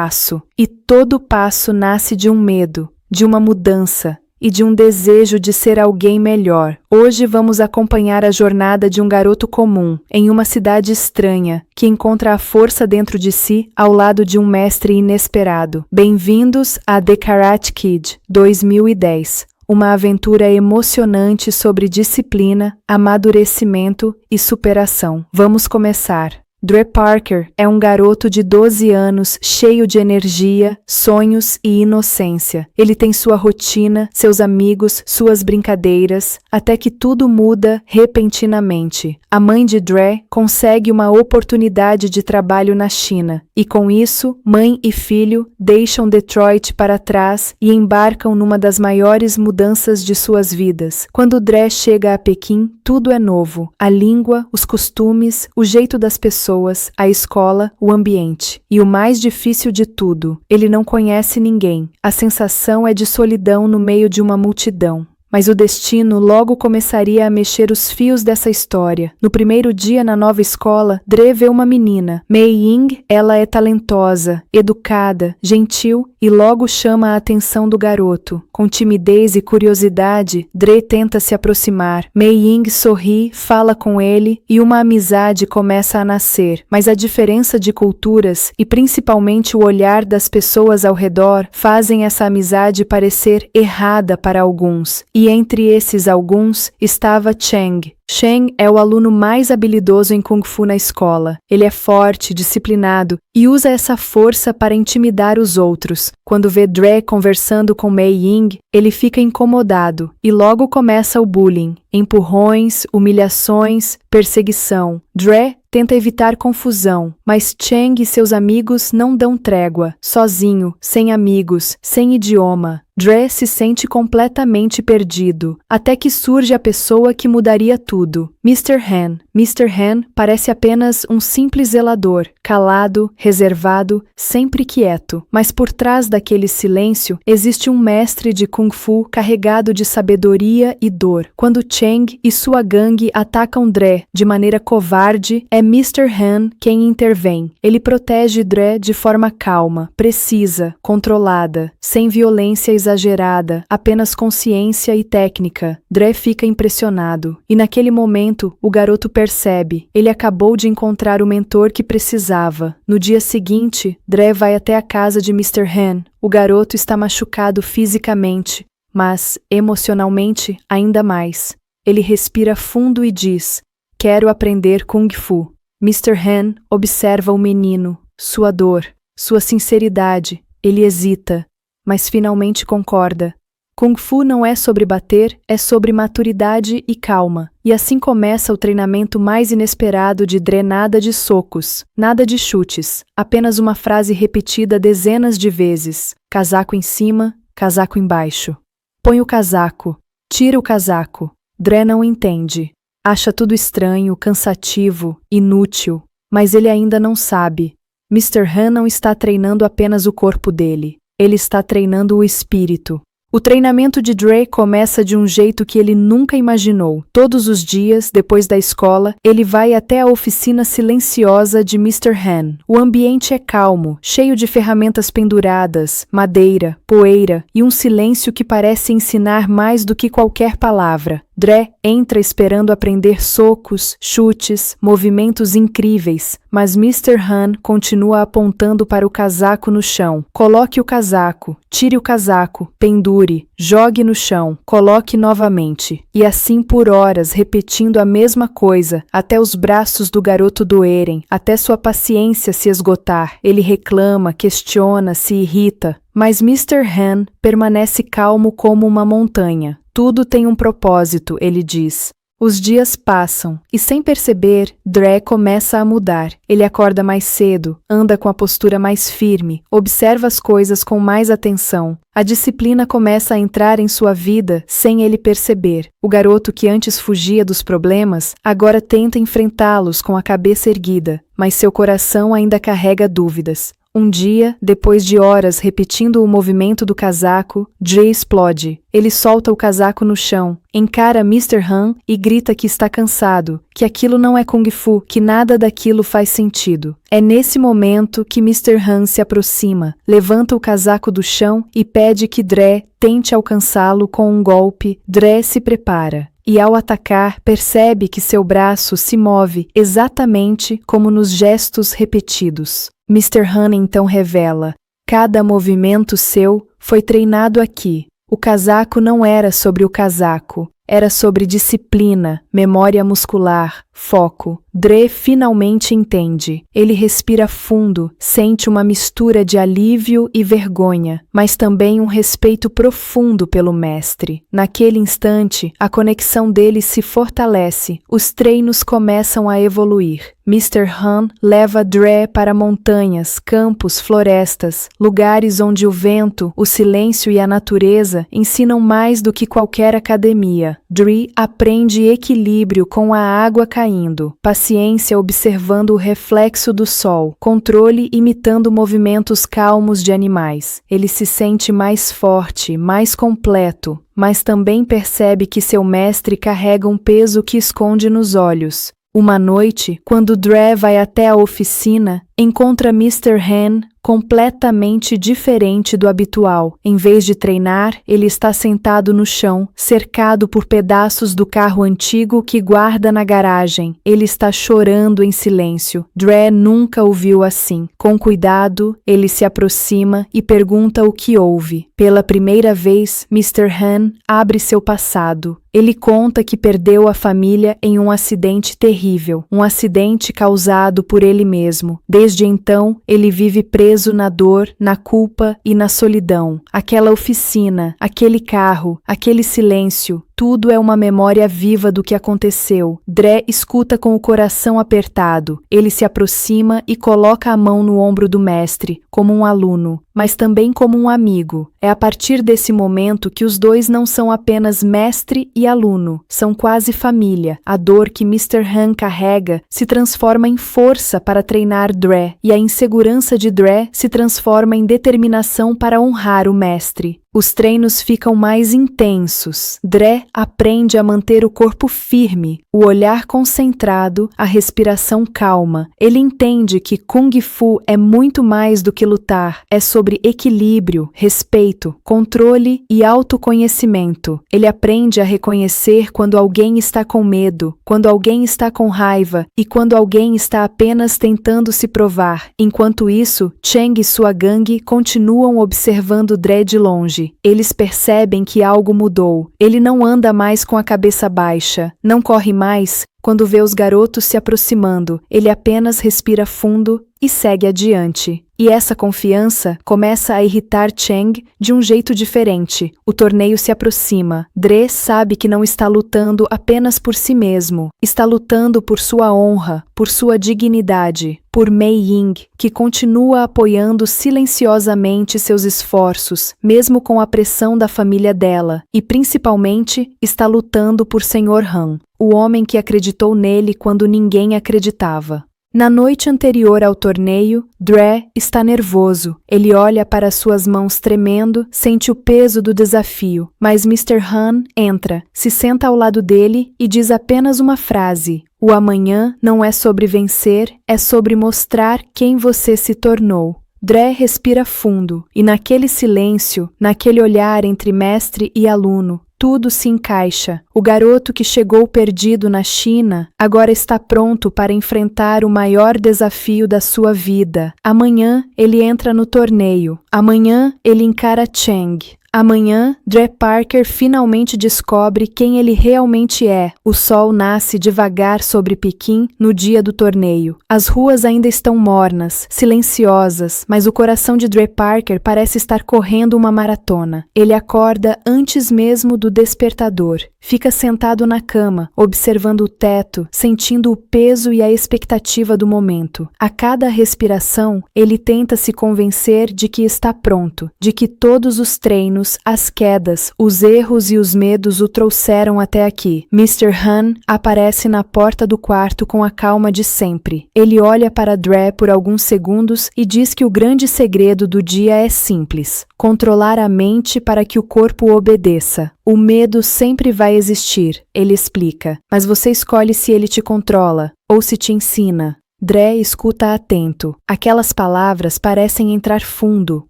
passo, e todo passo nasce de um medo, de uma mudança e de um desejo de ser alguém melhor. Hoje vamos acompanhar a jornada de um garoto comum, em uma cidade estranha, que encontra a força dentro de si ao lado de um mestre inesperado. Bem-vindos a The Karate Kid 2010. Uma aventura emocionante sobre disciplina, amadurecimento e superação. Vamos começar. Dre Parker é um garoto de 12 anos, cheio de energia, sonhos e inocência. Ele tem sua rotina, seus amigos, suas brincadeiras, até que tudo muda repentinamente. A mãe de Dre consegue uma oportunidade de trabalho na China, e com isso, mãe e filho deixam Detroit para trás e embarcam numa das maiores mudanças de suas vidas. Quando Dre chega a Pequim, tudo é novo. A língua, os costumes, o jeito das pessoas, a escola, o ambiente. E o mais difícil de tudo, ele não conhece ninguém. A sensação é de solidão no meio de uma multidão. Mas o destino logo começaria a mexer os fios dessa história. No primeiro dia na nova escola, Dre vê uma menina, Mei Ying. Ela é talentosa, educada, gentil e logo chama a atenção do garoto. Com timidez e curiosidade, Dre tenta se aproximar. Mei Ying sorri, fala com ele e uma amizade começa a nascer. Mas a diferença de culturas e principalmente o olhar das pessoas ao redor fazem essa amizade parecer errada para alguns. E entre esses alguns estava Cheng. Cheng é o aluno mais habilidoso em Kung Fu na escola. Ele é forte, disciplinado e usa essa força para intimidar os outros. Quando vê Dre conversando com Mei Ying, ele fica incomodado e logo começa o bullying, empurrões, humilhações, perseguição. Dre tenta evitar confusão, mas Cheng e seus amigos não dão trégua. Sozinho, sem amigos, sem idioma, Dre se sente completamente perdido, até que surge a pessoa que mudaria tudo, Mr. Han. Mr. Han parece apenas um simples zelador, calado, reservado, sempre quieto. Mas por trás daquele silêncio existe um mestre de Kung Fu carregado de sabedoria e dor. Quando Cheng e sua gangue atacam Dre de maneira covarde, é Mr. Han quem intervém. Ele protege Dre de forma calma, precisa, controlada, sem violência exagerada, apenas consciência e técnica. Dre fica impressionado. E naquele momento, o garoto percebe. Ele acabou de encontrar o mentor que precisava. No dia seguinte, Dre vai até a casa de Mr. Han. O garoto está machucado fisicamente, mas emocionalmente ainda mais. Ele respira fundo e diz: "Quero aprender Kung Fu." Mr. Han observa o menino, sua dor, sua sinceridade. Ele hesita, mas finalmente concorda. Kung Fu não é sobre bater, é sobre maturidade e calma. E assim começa o treinamento mais inesperado de Dre. Nada de socos, nada de chutes, apenas uma frase repetida dezenas de vezes. Casaco em cima, casaco embaixo. Põe o casaco, tira o casaco. Dre não entende. Acha tudo estranho, cansativo, inútil, mas ele ainda não sabe. Mr. Han não está treinando apenas o corpo dele, ele está treinando o espírito. O treinamento de Dre começa de um jeito que ele nunca imaginou. Todos os dias, depois da escola, ele vai até a oficina silenciosa de Mr. Han. O ambiente é calmo, cheio de ferramentas penduradas, madeira, poeira e um silêncio que parece ensinar mais do que qualquer palavra. Dre entra esperando aprender socos, chutes, movimentos incríveis, mas Mr. Han continua apontando para o casaco no chão. Coloque o casaco, tire o casaco, pendure, jogue no chão, coloque novamente. E assim por horas, repetindo a mesma coisa, até os braços do garoto doerem, até sua paciência se esgotar. Ele reclama, questiona, se irrita, mas Mr. Han permanece calmo como uma montanha. Tudo tem um propósito, ele diz. Os dias passam, e sem perceber, Dre começa a mudar. Ele acorda mais cedo, anda com a postura mais firme, observa as coisas com mais atenção. A disciplina começa a entrar em sua vida sem ele perceber. O garoto que antes fugia dos problemas, agora tenta enfrentá-los com a cabeça erguida, mas seu coração ainda carrega dúvidas. Um dia, depois de horas repetindo o movimento do casaco, Dre explode. Ele solta o casaco no chão, encara Mr. Han e grita que está cansado, que aquilo não é Kung Fu, que nada daquilo faz sentido. É nesse momento que Mr. Han se aproxima, levanta o casaco do chão e pede que Dre tente alcançá-lo com um golpe. Dre se prepara. E ao atacar, percebe que seu braço se move exatamente como nos gestos repetidos. Mr. Han então revela: cada movimento seu foi treinado aqui. O casaco não era sobre o casaco, era sobre disciplina, memória muscular, foco. Dre finalmente entende. Ele respira fundo, sente uma mistura de alívio e vergonha, mas também um respeito profundo pelo mestre. Naquele instante, a conexão deles se fortalece, os treinos começam a evoluir. Mr. Han leva Dre para montanhas, campos, florestas, lugares onde o vento, o silêncio e a natureza ensinam mais do que qualquer academia. Dre aprende equilíbrio com a água caindo, paciência observando o reflexo do sol, controle imitando movimentos calmos de animais. Ele se sente mais forte, mais completo, mas também percebe que seu mestre carrega um peso que esconde nos olhos. Uma noite, quando Dre vai até a oficina, encontra Mr. Han completamente diferente do habitual. Em vez de treinar, ele está sentado no chão, cercado por pedaços do carro antigo que guarda na garagem. Ele está chorando em silêncio. Dre nunca o viu assim. Com cuidado, ele se aproxima e pergunta o que houve. Pela primeira vez, Mr. Han abre seu passado. Ele conta que perdeu a família em um acidente terrível, um acidente causado por ele mesmo. Desde então, ele vive preso na dor, na culpa e na solidão. Aquela oficina, aquele carro, aquele silêncio, tudo é uma memória viva do que aconteceu. Dre escuta com o coração apertado. Ele se aproxima e coloca a mão no ombro do mestre, como um aluno, mas também como um amigo. É a partir desse momento que os dois não são apenas mestre e aluno, são quase família. A dor que Mr. Han carrega se transforma em força para treinar Dre, e a insegurança de Dre se transforma em determinação para honrar o mestre. Os treinos ficam mais intensos. Dre aprende a manter o corpo firme, o olhar concentrado, a respiração calma. Ele entende que Kung Fu é muito mais do que lutar. É sobre equilíbrio, respeito, controle e autoconhecimento. Ele aprende a reconhecer quando alguém está com medo, quando alguém está com raiva e quando alguém está apenas tentando se provar. Enquanto isso, Cheng e sua gangue continuam observando Dre de longe. Eles percebem que algo mudou. Ele não anda mais com a cabeça baixa, não corre mais quando vê os garotos se aproximando. Ele apenas respira fundo e segue adiante. E essa confiança começa a irritar Cheng de um jeito diferente. O torneio se aproxima. Dre sabe que não está lutando apenas por si mesmo. Está lutando por sua honra, por sua dignidade, por Mei Ying, que continua apoiando silenciosamente seus esforços, mesmo com a pressão da família dela, e principalmente está lutando por Sr. Han, o homem que acreditou nele quando ninguém acreditava. Na noite anterior ao torneio, Dre está nervoso. Ele olha para suas mãos tremendo, sente o peso do desafio, mas Mr. Han entra, se senta ao lado dele e diz apenas uma frase: "O amanhã não é sobre vencer, é sobre mostrar quem você se tornou." Dre respira fundo, e naquele silêncio, naquele olhar entre mestre e aluno, tudo se encaixa. O garoto que chegou perdido na China agora está pronto para enfrentar o maior desafio da sua vida. Amanhã ele entra no torneio. Amanhã ele encara Cheng. Amanhã, Dre Parker finalmente descobre quem ele realmente é. O sol nasce devagar sobre Pequim no dia do torneio. As ruas ainda estão mornas, silenciosas, mas o coração de Dre Parker parece estar correndo uma maratona. Ele acorda antes mesmo do despertador. Fica sentado na cama, observando o teto, sentindo o peso e a expectativa do momento. A cada respiração, ele tenta se convencer de que está pronto, de que todos os treinos treinos, as quedas, os erros e os medos o trouxeram até aqui. Mr. Han aparece na porta do quarto com a calma de sempre. Ele olha para Dre por alguns segundos e diz que o grande segredo do dia é simples: controlar a mente para que o corpo obedeça. O medo sempre vai existir, ele explica, mas você escolhe se ele te controla ou se te ensina. Dre escuta atento. Aquelas palavras parecem entrar fundo,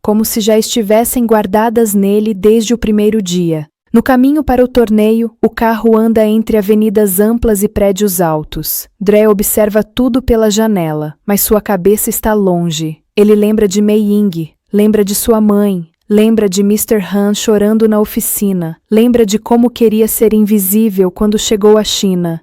como se já estivessem guardadas nele desde o primeiro dia. No caminho para o torneio, o carro anda entre avenidas amplas e prédios altos. Dre observa tudo pela janela, mas sua cabeça está longe. Ele lembra de Mei Ying, lembra de sua mãe, lembra de Mr. Han chorando na oficina, lembra de como queria ser invisível quando chegou à China.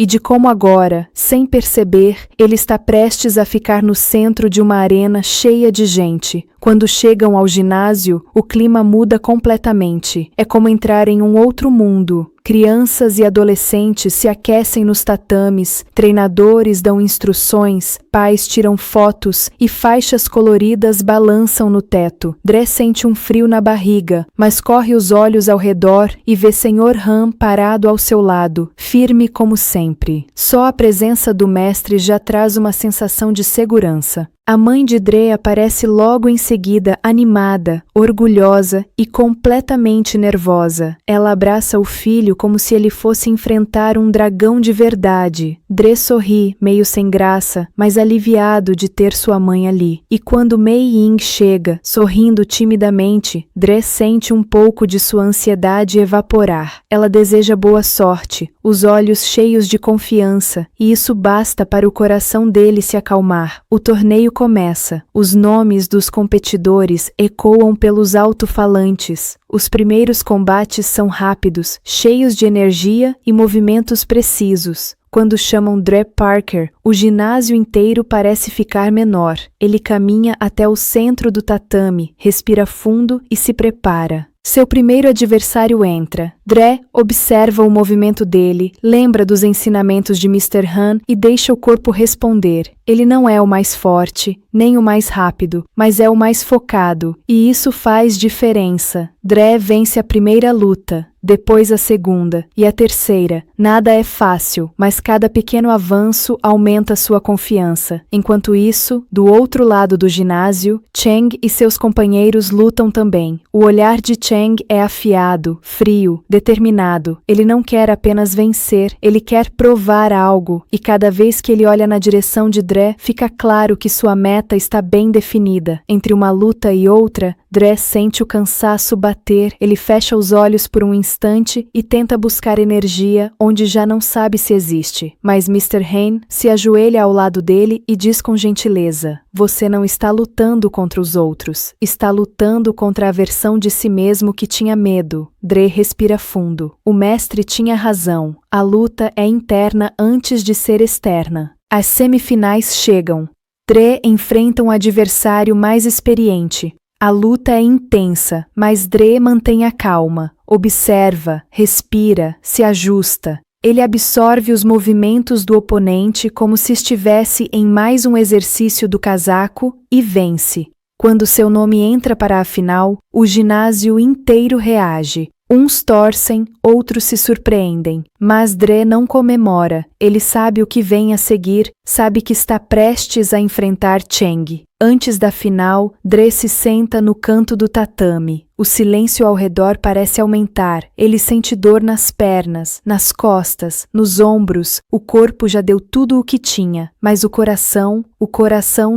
E de como agora, sem perceber, ele está prestes a ficar no centro de uma arena cheia de gente. Quando chegam ao ginásio, o clima muda completamente. É como entrar em um outro mundo. Crianças e adolescentes se aquecem nos tatames, treinadores dão instruções, pais tiram fotos e faixas coloridas balançam no teto. Dre sente um frio na barriga, mas corre os olhos ao redor e vê Sr. Han parado ao seu lado, firme como sempre. Só a presença do mestre já traz uma sensação de segurança. A mãe de Dre aparece logo em seguida, animada, orgulhosa e completamente nervosa. Ela abraça o filho como se ele fosse enfrentar um dragão de verdade. Dre sorri, meio sem graça, mas aliviado de ter sua mãe ali. E quando Mei Ying chega, sorrindo timidamente, Dre sente um pouco de sua ansiedade evaporar. Ela deseja boa sorte, os olhos cheios de confiança, e isso basta para o coração dele se acalmar. O torneio começa. Os nomes dos competidores ecoam pelos alto-falantes. Os primeiros combates são rápidos, cheios de energia e movimentos precisos. Quando chamam Dre Parker, o ginásio inteiro parece ficar menor. Ele caminha até o centro do tatame, respira fundo e se prepara. Seu primeiro adversário entra. Dre observa o movimento dele, lembra dos ensinamentos de Mr. Han e deixa o corpo responder. Ele não é o mais forte, nem o mais rápido, mas é o mais focado, e isso faz diferença. Dre vence a primeira luta, depois a segunda e a terceira. Nada é fácil, mas cada pequeno avanço aumenta sua confiança. Enquanto isso, do outro lado do ginásio, Cheng e seus companheiros lutam também. O olhar de Cheng é afiado, frio, determinado. Ele não quer apenas vencer, ele quer provar algo, e cada vez que ele olha na direção de Dre, fica claro que sua meta está bem definida. Entre uma luta e outra, Dre sente o cansaço bater, ele fecha os olhos por um instante e tenta buscar energia onde já não sabe se existe. Mas Mr. Han se ajoelha ao lado dele e diz com gentileza: "Você não está lutando contra os outros, está lutando contra a versão de si mesmo que tinha medo." Dre respira fundo. O mestre tinha razão. A luta é interna antes de ser externa. As semifinais chegam. Dre enfrenta um adversário mais experiente. A luta é intensa, mas Dre mantém a calma, observa, respira, se ajusta. Ele absorve os movimentos do oponente como se estivesse em mais um exercício do casaco e vence. Quando seu nome entra para a final, o ginásio inteiro reage. Uns torcem, outros se surpreendem, mas Dre não comemora. Ele sabe o que vem a seguir, sabe que está prestes a enfrentar Cheng. Antes da final, Dre se senta no canto do tatame. O silêncio ao redor parece aumentar. Ele sente dor nas pernas, nas costas, nos ombros. O corpo já deu tudo o que tinha, mas o coração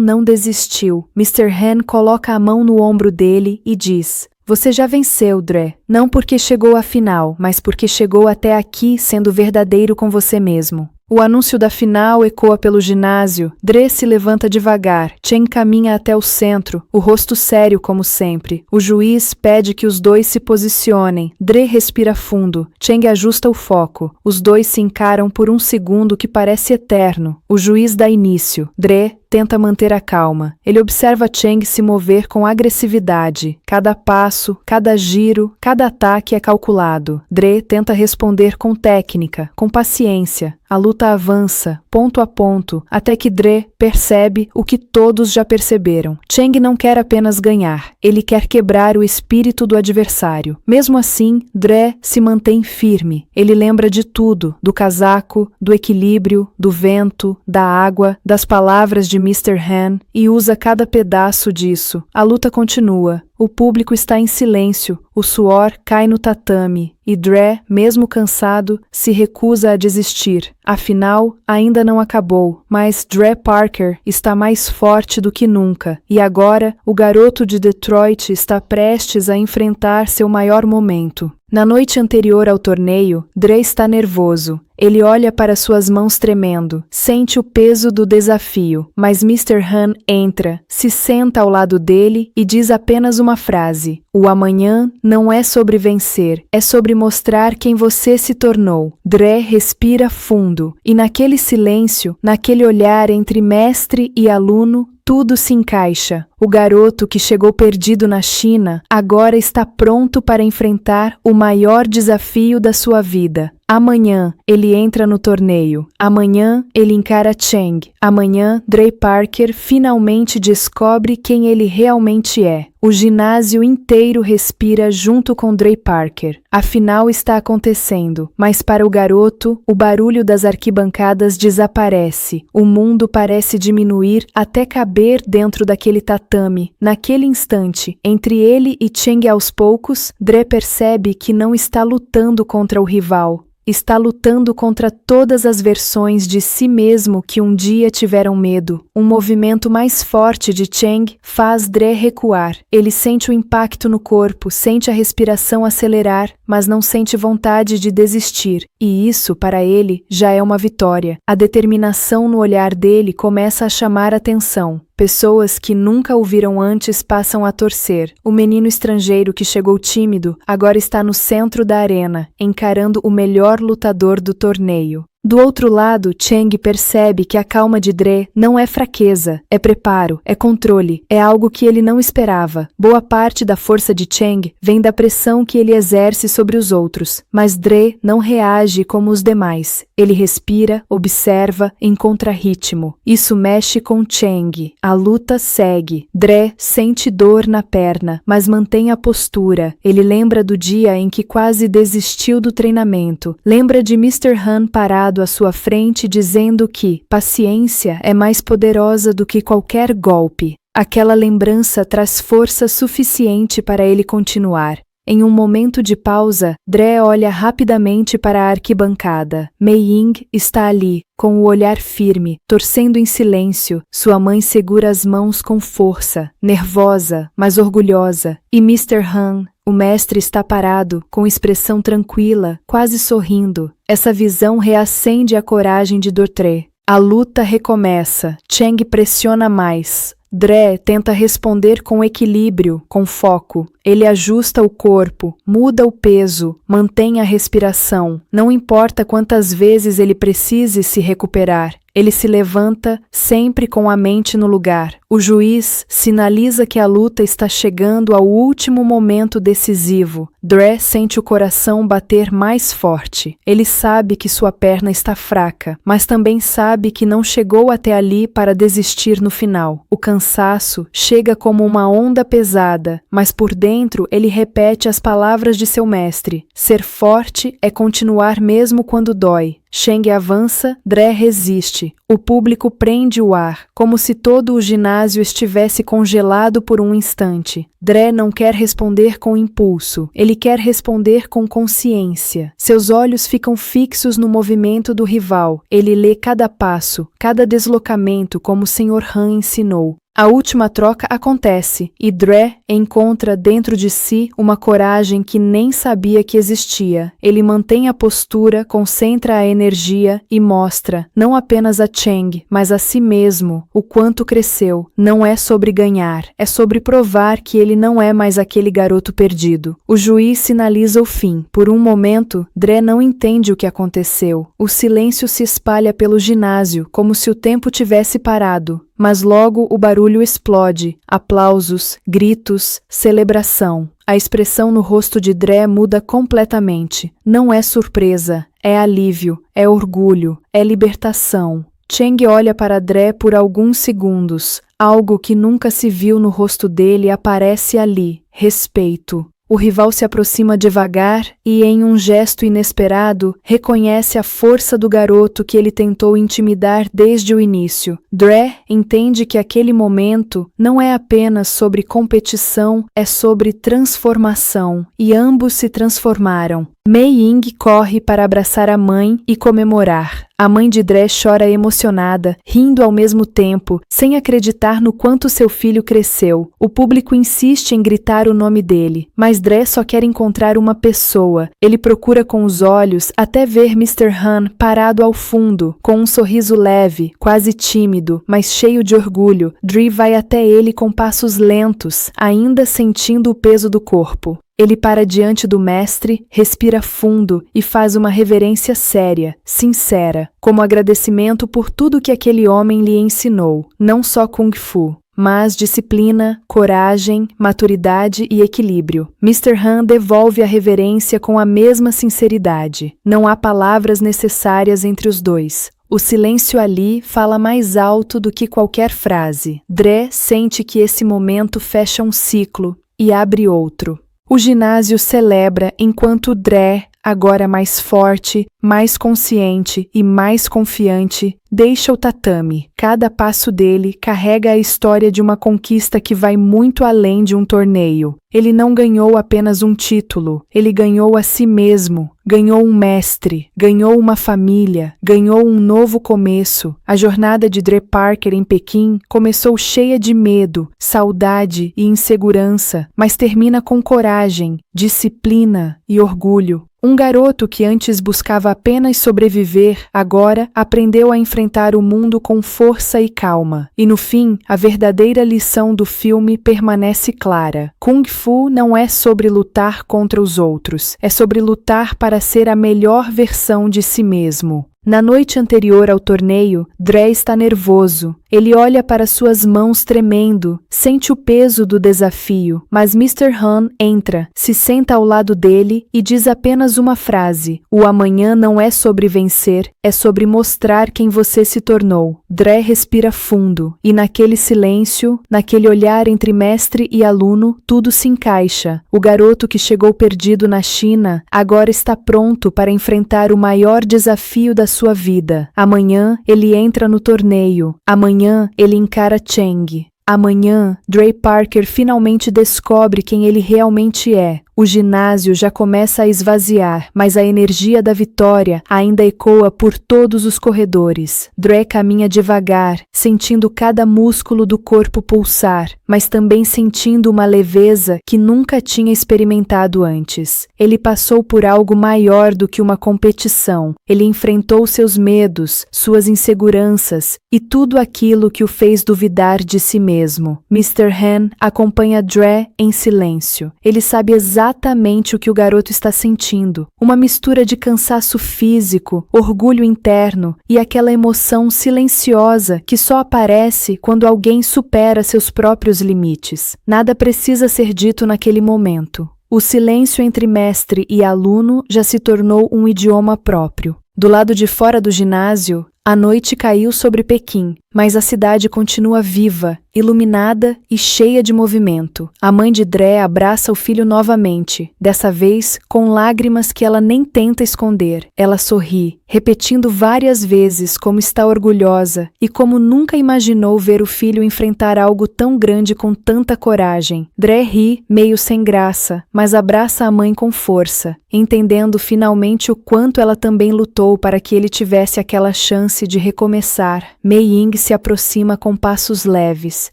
não desistiu. Mr. Han coloca a mão no ombro dele e diz: "Você já venceu, Dre. Não porque chegou à final, mas porque chegou até aqui sendo verdadeiro com você mesmo." O anúncio da final ecoa pelo ginásio. Dre se levanta devagar. Cheng caminha até o centro, o rosto sério como sempre. O juiz pede que os dois se posicionem. Dre respira fundo. Cheng ajusta o foco. Os dois se encaram por um segundo que parece eterno. O juiz dá início. Dre, tenta manter a calma. Ele observa Chang se mover com agressividade. Cada passo, cada giro, cada ataque é calculado. Dre tenta responder com técnica, com paciência. A luta avança, ponto a ponto, até que Dre percebe o que todos já perceberam. Chang não quer apenas ganhar, ele quer quebrar o espírito do adversário. Mesmo assim, Dre se mantém firme. Ele lembra de tudo, do casaco, do equilíbrio, do vento, da água, das palavras de Mr. Han, e usa cada pedaço disso. A luta continua. O público está em silêncio, o suor cai no tatame, e Dre, mesmo cansado, se recusa a desistir. Afinal, ainda não acabou, mas Dre Parker está mais forte do que nunca, e agora o garoto de Detroit está prestes a enfrentar seu maior momento. Na noite anterior ao torneio, Dre está nervoso. Ele olha para suas mãos tremendo, sente o peso do desafio, mas Mr. Han entra, se senta ao lado dele e diz apenas uma frase: "O amanhã não é sobre vencer, é sobre mostrar quem você se tornou." Dre respira fundo, e naquele silêncio, naquele olhar entre mestre e aluno, tudo se encaixa. O garoto que chegou perdido na China agora está pronto para enfrentar o maior desafio da sua vida. Amanhã, ele entra no torneio. Amanhã, ele encara Chang. Amanhã, Dre Parker finalmente descobre quem ele realmente é. O ginásio inteiro respira junto com Dre Parker. A final está acontecendo, mas para o garoto, o barulho das arquibancadas desaparece. O mundo parece diminuir até caber dentro daquele tatame. Naquele instante, entre ele e Chang aos poucos, Dre percebe que não está lutando contra o rival. Está lutando contra todas as versões de si mesmo que um dia tiveram medo. Um movimento mais forte de Chang faz Dre recuar. Ele sente o impacto no corpo, sente a respiração acelerar, mas não sente vontade de desistir. E isso, para ele, já é uma vitória. A determinação no olhar dele começa a chamar atenção. Pessoas que nunca o viram antes passam a torcer. O menino estrangeiro que chegou tímido agora está no centro da arena, encarando o melhor lutador do torneio. Do outro lado, Chang percebe que a calma de Dre não é fraqueza, é preparo, é controle, é algo que ele não esperava. Boa parte da força de Chang vem da pressão que ele exerce sobre os outros, mas Dre não reage como os demais. Ele respira, observa, encontra ritmo. Isso mexe com Chang. A luta segue. Dre sente dor na perna, mas mantém a postura. Ele lembra do dia em que quase desistiu do treinamento. Lembra de Mr. Han parado à sua frente dizendo que paciência é mais poderosa do que qualquer golpe. Aquela lembrança traz força suficiente para ele continuar. Em um momento de pausa, Dre olha rapidamente para a arquibancada. Mei Ying está ali, com o olhar firme, torcendo em silêncio. Sua mãe segura as mãos com força, nervosa, mas orgulhosa. E Mr. Han, o mestre, está parado, com expressão tranquila, quase sorrindo. Essa visão reacende a coragem de Dre. A luta recomeça. Chang pressiona mais. Dre tenta responder com equilíbrio, com foco. Ele ajusta o corpo, muda o peso, mantém a respiração. Não importa quantas vezes ele precise se recuperar. Ele se levanta, sempre com a mente no lugar. O juiz sinaliza que a luta está chegando ao último momento decisivo. Dre sente o coração bater mais forte. Ele sabe que sua perna está fraca, mas também sabe que não chegou até ali para desistir no final. O cansaço chega como uma onda pesada, mas por dentro ele repete as palavras de seu mestre: ser forte é continuar mesmo quando dói. Chang avança, Dre resiste. O público prende o ar, como se todo o ginásio estivesse congelado por um instante. Dre não quer responder com impulso, ele quer responder com consciência. Seus olhos ficam fixos no movimento do rival. Ele lê cada passo, cada deslocamento como o Sr. Han ensinou. A última troca acontece e Dre encontra dentro de si uma coragem que nem sabia que existia. Ele mantém a postura, concentra a energia e mostra, não apenas a Chang, mas a si mesmo, o quanto cresceu. Não é sobre ganhar, é sobre provar que ele não é mais aquele garoto perdido. O juiz sinaliza o fim. Por um momento, Dre não entende o que aconteceu. O silêncio se espalha pelo ginásio, como se o tempo tivesse parado. Mas logo o barulho explode. Aplausos, gritos, celebração. A expressão no rosto de Dre muda completamente. Não é surpresa, é alívio, é orgulho, é libertação. Chang olha para Dre por alguns segundos. Algo que nunca se viu no rosto dele aparece ali: respeito. O rival se aproxima devagar e, em um gesto inesperado, reconhece a força do garoto que ele tentou intimidar desde o início. Dre entende que aquele momento não é apenas sobre competição, é sobre transformação, e ambos se transformaram. Mei Ying corre para abraçar a mãe e comemorar. A mãe de Dre chora emocionada, rindo ao mesmo tempo, sem acreditar no quanto seu filho cresceu. O público insiste em gritar o nome dele, mas Dre só quer encontrar uma pessoa. Ele procura com os olhos até ver Mr. Han parado ao fundo, com um sorriso leve, quase tímido, mas cheio de orgulho. Dre vai até ele com passos lentos, ainda sentindo o peso do corpo. Ele para diante do mestre, respira fundo e faz uma reverência séria, sincera, como agradecimento por tudo que aquele homem lhe ensinou, não só Kung Fu, mas disciplina, coragem, maturidade e equilíbrio. Mr. Han devolve a reverência com a mesma sinceridade. Não há palavras necessárias entre os dois. O silêncio ali fala mais alto do que qualquer frase. Dre sente que esse momento fecha um ciclo e abre outro. O ginásio celebra enquanto Dre, agora mais forte, mais consciente e mais confiante, deixa o tatame. Cada passo dele carrega a história de uma conquista que vai muito além de um torneio. Ele não ganhou apenas um título, ele ganhou a si mesmo, ganhou um mestre, ganhou uma família, ganhou um novo começo. A jornada de Dre Parker em Pequim começou cheia de medo, saudade e insegurança, mas termina com coragem, disciplina e orgulho. Um garoto que antes buscava apenas sobreviver, agora aprendeu a enfrentar o mundo com força e calma. E no fim, a verdadeira lição do filme permanece clara. Kung Fu não é sobre lutar contra os outros, é sobre lutar para ser a melhor versão de si mesmo. Na noite anterior ao torneio, Dre está nervoso. Ele olha para suas mãos tremendo, sente o peso do desafio, mas Mr. Han entra, se senta ao lado dele e diz apenas uma frase: o amanhã não é sobre vencer, é sobre mostrar quem você se tornou. Dre respira fundo, e naquele silêncio, naquele olhar entre mestre e aluno, tudo se encaixa. O garoto que chegou perdido na China, agora está pronto para enfrentar o maior desafio da sua vida. Amanhã, ele entra no torneio. Amanhã, ele encara Chang. Amanhã, Dre Parker finalmente descobre quem ele realmente é. O ginásio já começa a esvaziar, mas a energia da vitória ainda ecoa por todos os corredores. Dre caminha devagar, sentindo cada músculo do corpo pulsar, mas também sentindo uma leveza que nunca tinha experimentado antes. Ele passou por algo maior do que uma competição. Ele enfrentou seus medos, suas inseguranças e tudo aquilo que o fez duvidar de si mesmo. Mr. Han acompanha Dre em silêncio. Ele sabe exatamente o que o garoto está sentindo. Uma mistura de cansaço físico, orgulho interno e aquela emoção silenciosa que só aparece quando alguém supera seus próprios limites. Nada precisa ser dito naquele momento. O silêncio entre mestre e aluno já se tornou um idioma próprio. Do lado de fora do ginásio, a noite caiu sobre Pequim, mas a cidade continua viva, iluminada e cheia de movimento. A mãe de Dre abraça o filho novamente, dessa vez com lágrimas que ela nem tenta esconder. Ela sorri, repetindo várias vezes como está orgulhosa e como nunca imaginou ver o filho enfrentar algo tão grande com tanta coragem. Dre ri, meio sem graça, mas abraça a mãe com força, entendendo finalmente o quanto ela também lutou para que ele tivesse aquela chance chance de recomeçar. Mei-Ying se aproxima com passos leves.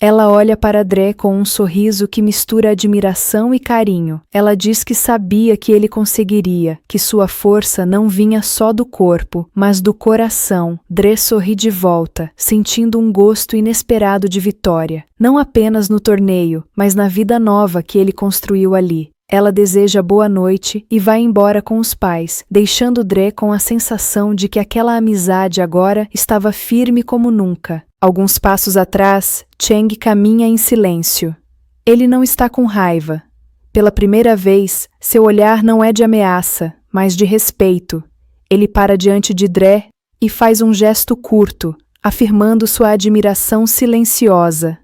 Ela olha para Dre com um sorriso que mistura admiração e carinho. Ela diz que sabia que ele conseguiria, que sua força não vinha só do corpo, mas do coração. Dre sorri de volta, sentindo um gosto inesperado de vitória. Não apenas no torneio, mas na vida nova que ele construiu ali. Ela deseja boa noite e vai embora com os pais, deixando Dre com a sensação de que aquela amizade agora estava firme como nunca. Alguns passos atrás, Cheng caminha em silêncio. Ele não está com raiva. Pela primeira vez, seu olhar não é de ameaça, mas de respeito. Ele para diante de Dre e faz um gesto curto, afirmando sua admiração silenciosa.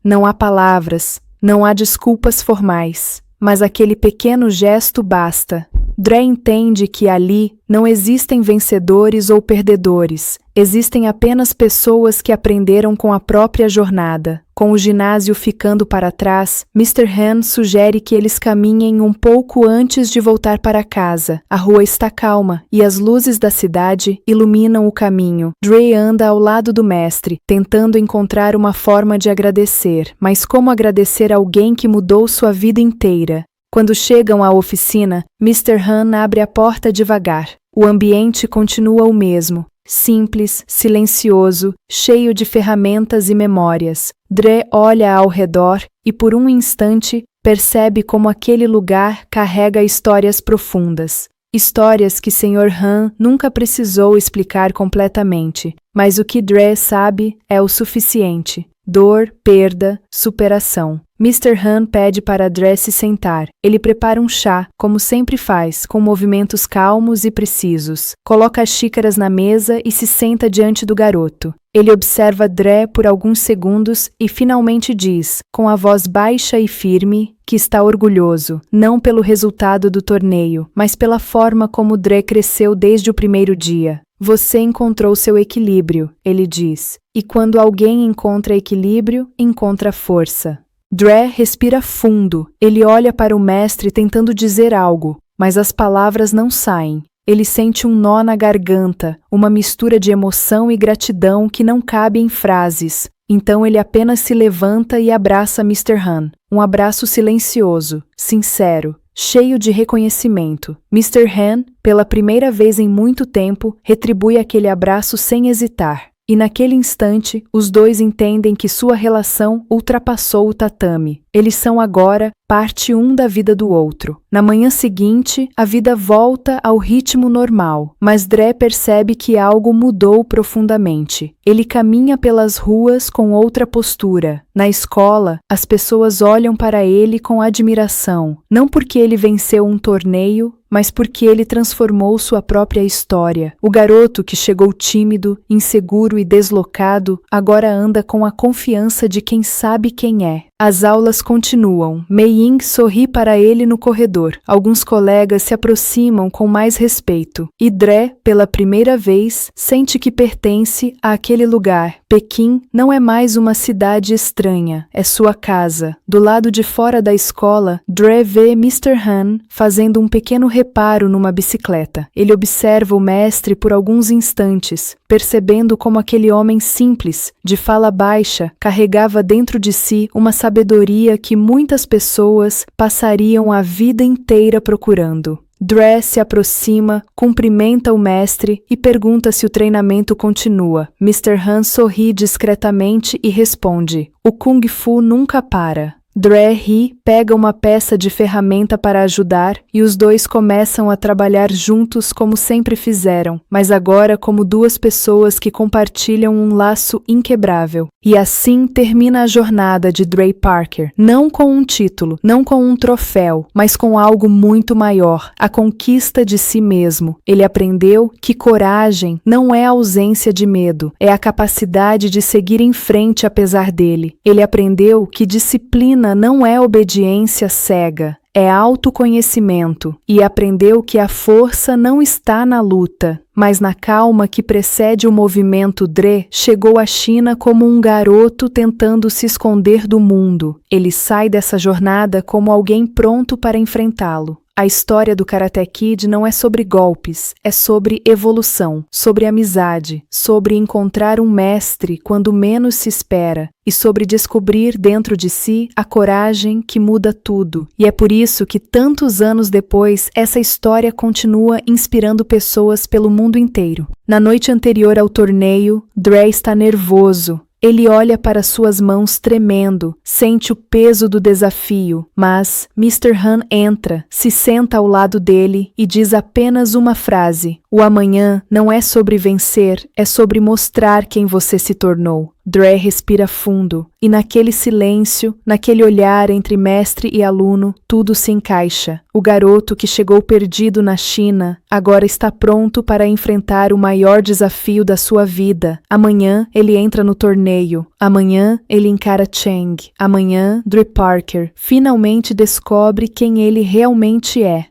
Não há palavras, não há desculpas formais. Mas aquele pequeno gesto basta. Dre entende que ali não existem vencedores ou perdedores, existem apenas pessoas que aprenderam com a própria jornada. Com o ginásio ficando para trás, Mr. Han sugere que eles caminhem um pouco antes de voltar para casa. A rua está calma e as luzes da cidade iluminam o caminho. Dre anda ao lado do mestre, tentando encontrar uma forma de agradecer. Mas como agradecer alguém que mudou sua vida inteira? Quando chegam à oficina, Mr. Han abre a porta devagar. O ambiente continua o mesmo, simples, silencioso, cheio de ferramentas e memórias. Dre olha ao redor e, por um instante, percebe como aquele lugar carrega histórias profundas. Histórias que Sr. Han nunca precisou explicar completamente, mas o que Dre sabe é o suficiente. Dor, perda, superação. Mr. Han pede para Dre se sentar. Ele prepara um chá, como sempre faz, com movimentos calmos e precisos. Coloca as xícaras na mesa e se senta diante do garoto. Ele observa Dre por alguns segundos e finalmente diz, com a voz baixa e firme, que está orgulhoso, não pelo resultado do torneio, mas pela forma como Dre cresceu desde o primeiro dia. Você encontrou seu equilíbrio, ele diz. E quando alguém encontra equilíbrio, encontra força. Dre respira fundo. Ele olha para o mestre tentando dizer algo, mas as palavras não saem. Ele sente um nó na garganta, uma mistura de emoção e gratidão que não cabe em frases. Então ele apenas se levanta e abraça Mr. Han. Um abraço silencioso, sincero, cheio de reconhecimento. Mr. Han, pela primeira vez em muito tempo, retribui aquele abraço sem hesitar. E naquele instante, os dois entendem que sua relação ultrapassou o tatame. Eles são agora parte um da vida do outro. Na manhã seguinte, a vida volta ao ritmo normal, mas Dre percebe que algo mudou profundamente. Ele caminha pelas ruas com outra postura. Na escola, as pessoas olham para ele com admiração, não porque ele venceu um torneio, mas porque ele transformou sua própria história. O garoto que chegou tímido, inseguro e deslocado, agora anda com a confiança de quem sabe quem é. As aulas continuam. Mei-Ying sorri para ele no corredor. Alguns colegas se aproximam com mais respeito. E Dre, pela primeira vez, sente que pertence àquele lugar. Pequim não é mais uma cidade estranha, é sua casa. Do lado de fora da escola, Dre vê Mr. Han fazendo um pequeno reparo numa bicicleta. Ele observa o mestre por alguns instantes, percebendo como aquele homem simples, de fala baixa, carregava dentro de si uma sabedoria que muitas pessoas passariam a vida inteira procurando. Dre se aproxima, cumprimenta o mestre e pergunta se o treinamento continua. Mr. Han sorri discretamente e responde: "O Kung Fu nunca para." Dre ri, pega uma peça de ferramenta para ajudar e os dois começam a trabalhar juntos como sempre fizeram, mas agora como duas pessoas que compartilham um laço inquebrável. E assim termina a jornada de Dre Parker, não com um título, não com um troféu, mas com algo muito maior, a conquista de si mesmo. Ele aprendeu que coragem não é a ausência de medo, é a capacidade de seguir em frente apesar dele. Ele aprendeu que disciplina não é obediência cega, é autoconhecimento, e aprendeu que a força não está na luta, mas na calma que precede o movimento. Dre chegou à China como um garoto tentando se esconder do mundo. Ele sai dessa jornada como alguém pronto para enfrentá-lo. A história do Karate Kid não é sobre golpes, é sobre evolução, sobre amizade, sobre encontrar um mestre quando menos se espera e sobre descobrir dentro de si a coragem que muda tudo. E é por isso que tantos anos depois, essa história continua inspirando pessoas pelo mundo inteiro. Na noite anterior ao torneio, Dre está nervoso. Ele olha para suas mãos tremendo, sente o peso do desafio, mas Mr. Han entra, se senta ao lado dele e diz apenas uma frase: "O amanhã não é sobre vencer, é sobre mostrar quem você se tornou." Dre respira fundo, e naquele silêncio, naquele olhar entre mestre e aluno, tudo se encaixa. O garoto que chegou perdido na China, agora está pronto para enfrentar o maior desafio da sua vida. Amanhã ele entra no torneio. Amanhã ele encara Chang. Amanhã, Dre Parker finalmente descobre quem ele realmente é.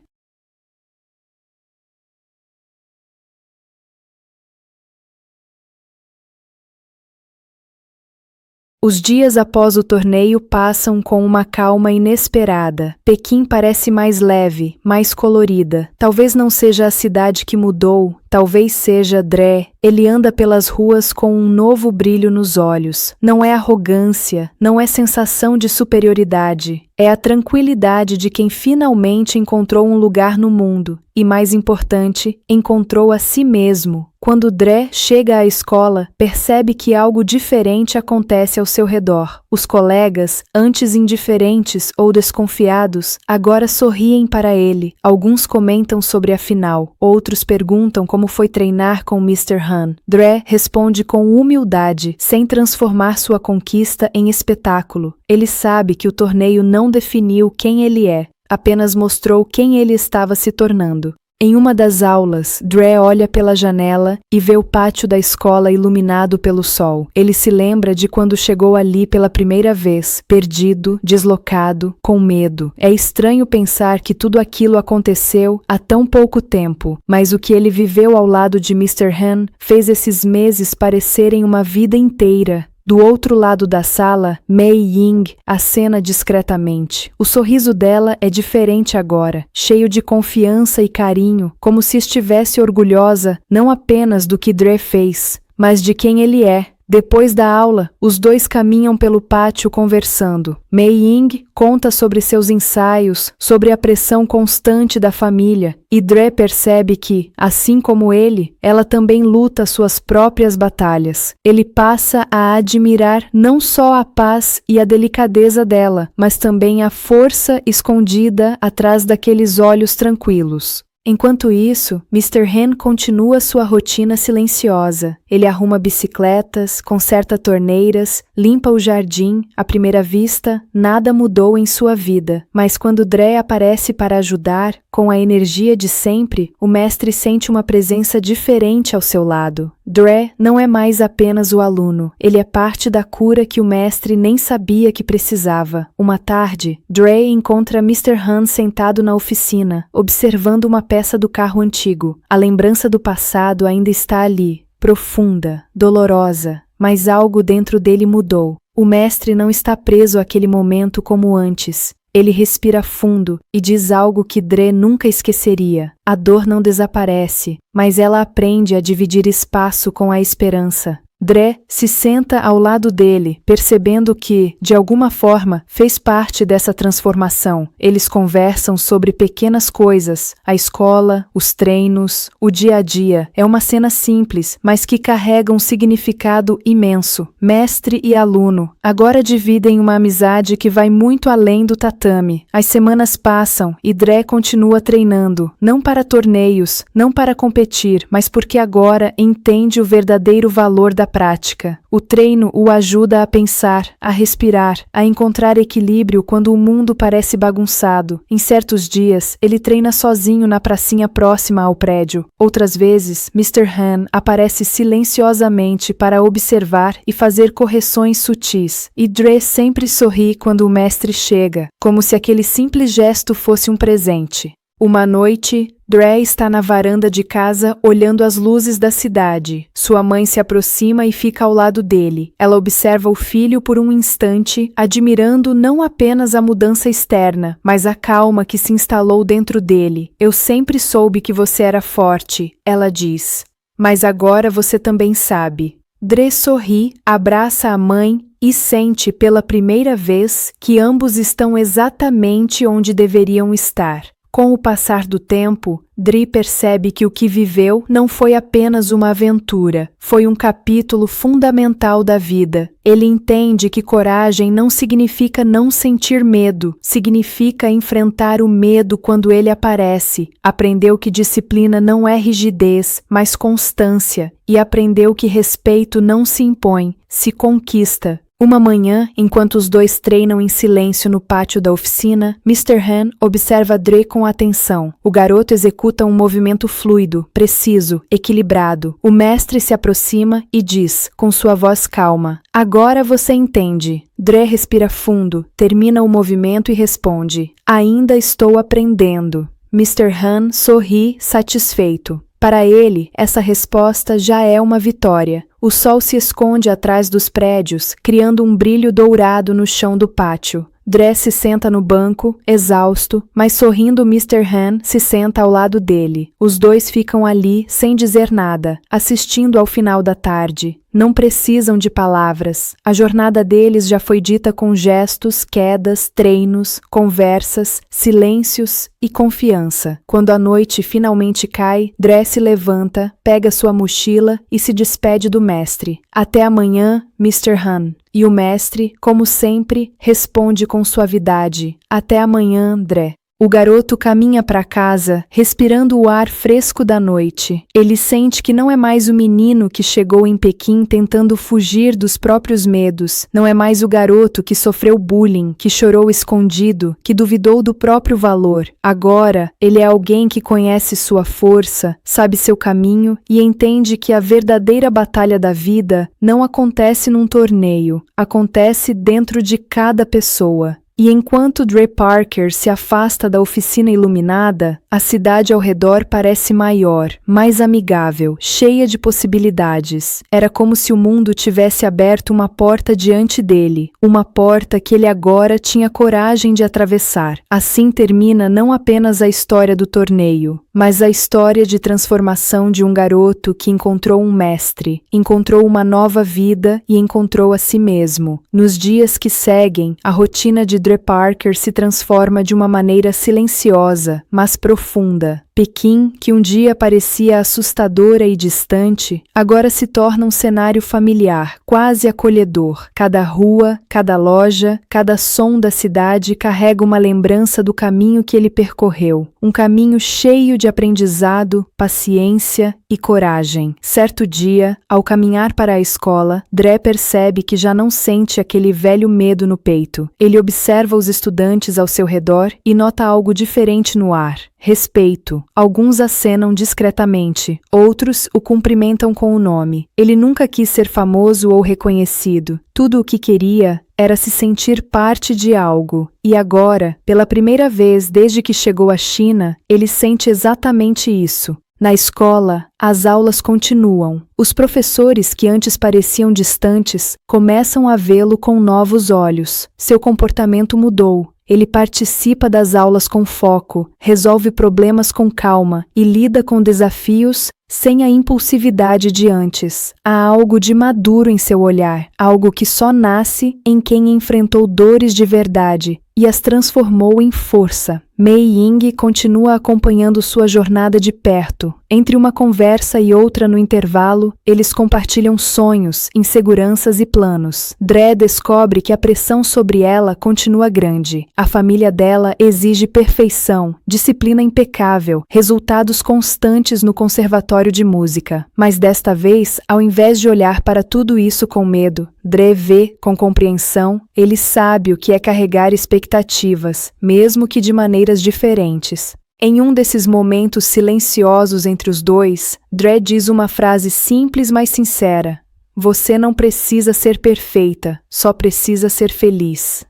Os dias após o torneio passam com uma calma inesperada. Pequim parece mais leve, mais colorida. Talvez não seja a cidade que mudou, talvez seja Dre. Ele anda pelas ruas com um novo brilho nos olhos. Não é arrogância, não é sensação de superioridade. É a tranquilidade de quem finalmente encontrou um lugar no mundo. E mais importante, encontrou a si mesmo. Quando Dre chega à escola, percebe que algo diferente acontece ao seu redor. Os colegas, antes indiferentes ou desconfiados, agora sorriem para ele. Alguns comentam sobre a final, outros perguntam como foi treinar com Mr. Han. Dre responde com humildade, sem transformar sua conquista em espetáculo. Ele sabe que o torneio não definiu quem ele é, apenas mostrou quem ele estava se tornando. Em uma das aulas, Dre olha pela janela e vê o pátio da escola iluminado pelo sol. Ele se lembra de quando chegou ali pela primeira vez, perdido, deslocado, com medo. É estranho pensar que tudo aquilo aconteceu há tão pouco tempo, mas o que ele viveu ao lado de Mr. Han fez esses meses parecerem uma vida inteira. Do outro lado da sala, Mei Ying acena discretamente. O sorriso dela é diferente agora, cheio de confiança e carinho, como se estivesse orgulhosa não apenas do que Dre fez, mas de quem ele é. Depois da aula, os dois caminham pelo pátio conversando. Mei Ying conta sobre seus ensaios, sobre a pressão constante da família, e Dre percebe que, assim como ele, ela também luta suas próprias batalhas. Ele passa a admirar não só a paz e a delicadeza dela, mas também a força escondida atrás daqueles olhos tranquilos. Enquanto isso, Mr. Han continua sua rotina silenciosa. Ele arruma bicicletas, conserta torneiras, limpa o jardim. À primeira vista, nada mudou em sua vida. Mas quando Dre aparece para ajudar, com a energia de sempre, o mestre sente uma presença diferente ao seu lado. Dre não é mais apenas o aluno. Ele é parte da cura que o mestre nem sabia que precisava. Uma tarde, Dre encontra Mr. Han sentado na oficina, observando uma peça do carro antigo. A lembrança do passado ainda está ali, profunda, dolorosa, mas algo dentro dele mudou. O mestre não está preso àquele momento como antes. Ele respira fundo e diz algo que Dre nunca esqueceria. A dor não desaparece, mas ela aprende a dividir espaço com a esperança. Dre se senta ao lado dele, percebendo que, de alguma forma, fez parte dessa transformação. Eles conversam sobre pequenas coisas, a escola, os treinos, o dia a dia. É uma cena simples, mas que carrega um significado imenso. Mestre e aluno agora dividem uma amizade que vai muito além do tatame. As semanas passam e Dre continua treinando, não para torneios, não para competir, mas porque agora entende o verdadeiro valor da prática. O treino o ajuda a pensar, a respirar, a encontrar equilíbrio quando o mundo parece bagunçado. Em certos dias, ele treina sozinho na pracinha próxima ao prédio. Outras vezes, Mr. Han aparece silenciosamente para observar e fazer correções sutis. E Dre sempre sorri quando o mestre chega, como se aquele simples gesto fosse um presente. Uma noite, Dre está na varanda de casa olhando as luzes da cidade. Sua mãe se aproxima e fica ao lado dele. Ela observa o filho por um instante, admirando não apenas a mudança externa, mas a calma que se instalou dentro dele. Eu sempre soube que você era forte, ela diz. Mas agora você também sabe. Dre sorri, abraça a mãe e sente pela primeira vez que ambos estão exatamente onde deveriam estar. Com o passar do tempo, Dre percebe que o que viveu não foi apenas uma aventura, foi um capítulo fundamental da vida. Ele entende que coragem não significa não sentir medo, significa enfrentar o medo quando ele aparece. Aprendeu que disciplina não é rigidez, mas constância, e aprendeu que respeito não se impõe, se conquista. Uma manhã, enquanto os dois treinam em silêncio no pátio da oficina, Mr. Han observa Dre com atenção. O garoto executa um movimento fluido, preciso, equilibrado. O mestre se aproxima e diz, com sua voz calma, "Agora você entende." Dre respira fundo, termina o movimento e responde, "Ainda estou aprendendo." Mr. Han sorri, satisfeito. Para ele, essa resposta já é uma vitória. O sol se esconde atrás dos prédios, criando um brilho dourado no chão do pátio. Dre se senta no banco, exausto, mas sorrindo Mr. Han se senta ao lado dele. Os dois ficam ali, sem dizer nada, assistindo ao final da tarde. Não precisam de palavras. A jornada deles já foi dita com gestos, quedas, treinos, conversas, silêncios e confiança. Quando a noite finalmente cai, Dre se levanta, pega sua mochila e se despede do mestre. "Até amanhã, Mr. Han." E o mestre, como sempre, responde com suavidade, "Até amanhã, Dre." O garoto caminha para casa, respirando o ar fresco da noite. Ele sente que não é mais o menino que chegou em Pequim tentando fugir dos próprios medos. Não é mais o garoto que sofreu bullying, que chorou escondido, que duvidou do próprio valor. Agora, ele é alguém que conhece sua força, sabe seu caminho e entende que a verdadeira batalha da vida não acontece num torneio, acontece dentro de cada pessoa. E enquanto Dre Parker se afasta da oficina iluminada, a cidade ao redor parece maior, mais amigável, cheia de possibilidades. Era como se o mundo tivesse aberto uma porta diante dele, uma porta que ele agora tinha coragem de atravessar. Assim termina não apenas a história do torneio, mas a história de transformação de um garoto que encontrou um mestre, encontrou uma nova vida e encontrou a si mesmo. Nos dias que seguem, a rotina de Dre Parker se transforma de uma maneira silenciosa, mas profunda. Pequim, que um dia parecia assustadora e distante, agora se torna um cenário familiar, quase acolhedor. Cada rua, cada loja, cada som da cidade carrega uma lembrança do caminho que ele percorreu. Um caminho cheio de aprendizado, paciência e coragem. Certo dia, ao caminhar para a escola, Dre percebe que já não sente aquele velho medo no peito. Ele observa os estudantes ao seu redor e nota algo diferente no ar. Respeito. Alguns acenam discretamente, outros o cumprimentam com o nome. Ele nunca quis ser famoso ou reconhecido. Tudo o que queria era se sentir parte de algo. E agora, pela primeira vez desde que chegou à China, ele sente exatamente isso. Na escola, as aulas continuam. Os professores que antes pareciam distantes começam a vê-lo com novos olhos. Seu comportamento mudou. Ele participa das aulas com foco, resolve problemas com calma e lida com desafios sem a impulsividade de antes. Há algo de maduro em seu olhar, algo que só nasce em quem enfrentou dores de verdade e as transformou em força. Mei Ying continua acompanhando sua jornada de perto. Entre uma conversa e outra no intervalo, eles compartilham sonhos, inseguranças e planos. Dre descobre que a pressão sobre ela continua grande. A família dela exige perfeição, disciplina impecável, resultados constantes no conservatório de música. Mas desta vez, ao invés de olhar para tudo isso com medo, Dre vê com compreensão. Ele sabe o que é carregar expectativas, mesmo que de maneiras diferentes. Em um desses momentos silenciosos entre os dois, Dre diz uma frase simples mas sincera: "Você não precisa ser perfeita, só precisa ser feliz."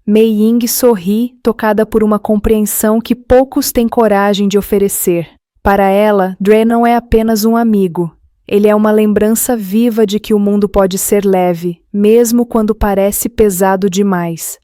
Mei Ying sorri, tocada por uma compreensão que poucos têm coragem de oferecer. Para ela, Dre não é apenas um amigo. Ele é uma lembrança viva de que o mundo pode ser leve, mesmo quando parece pesado demais.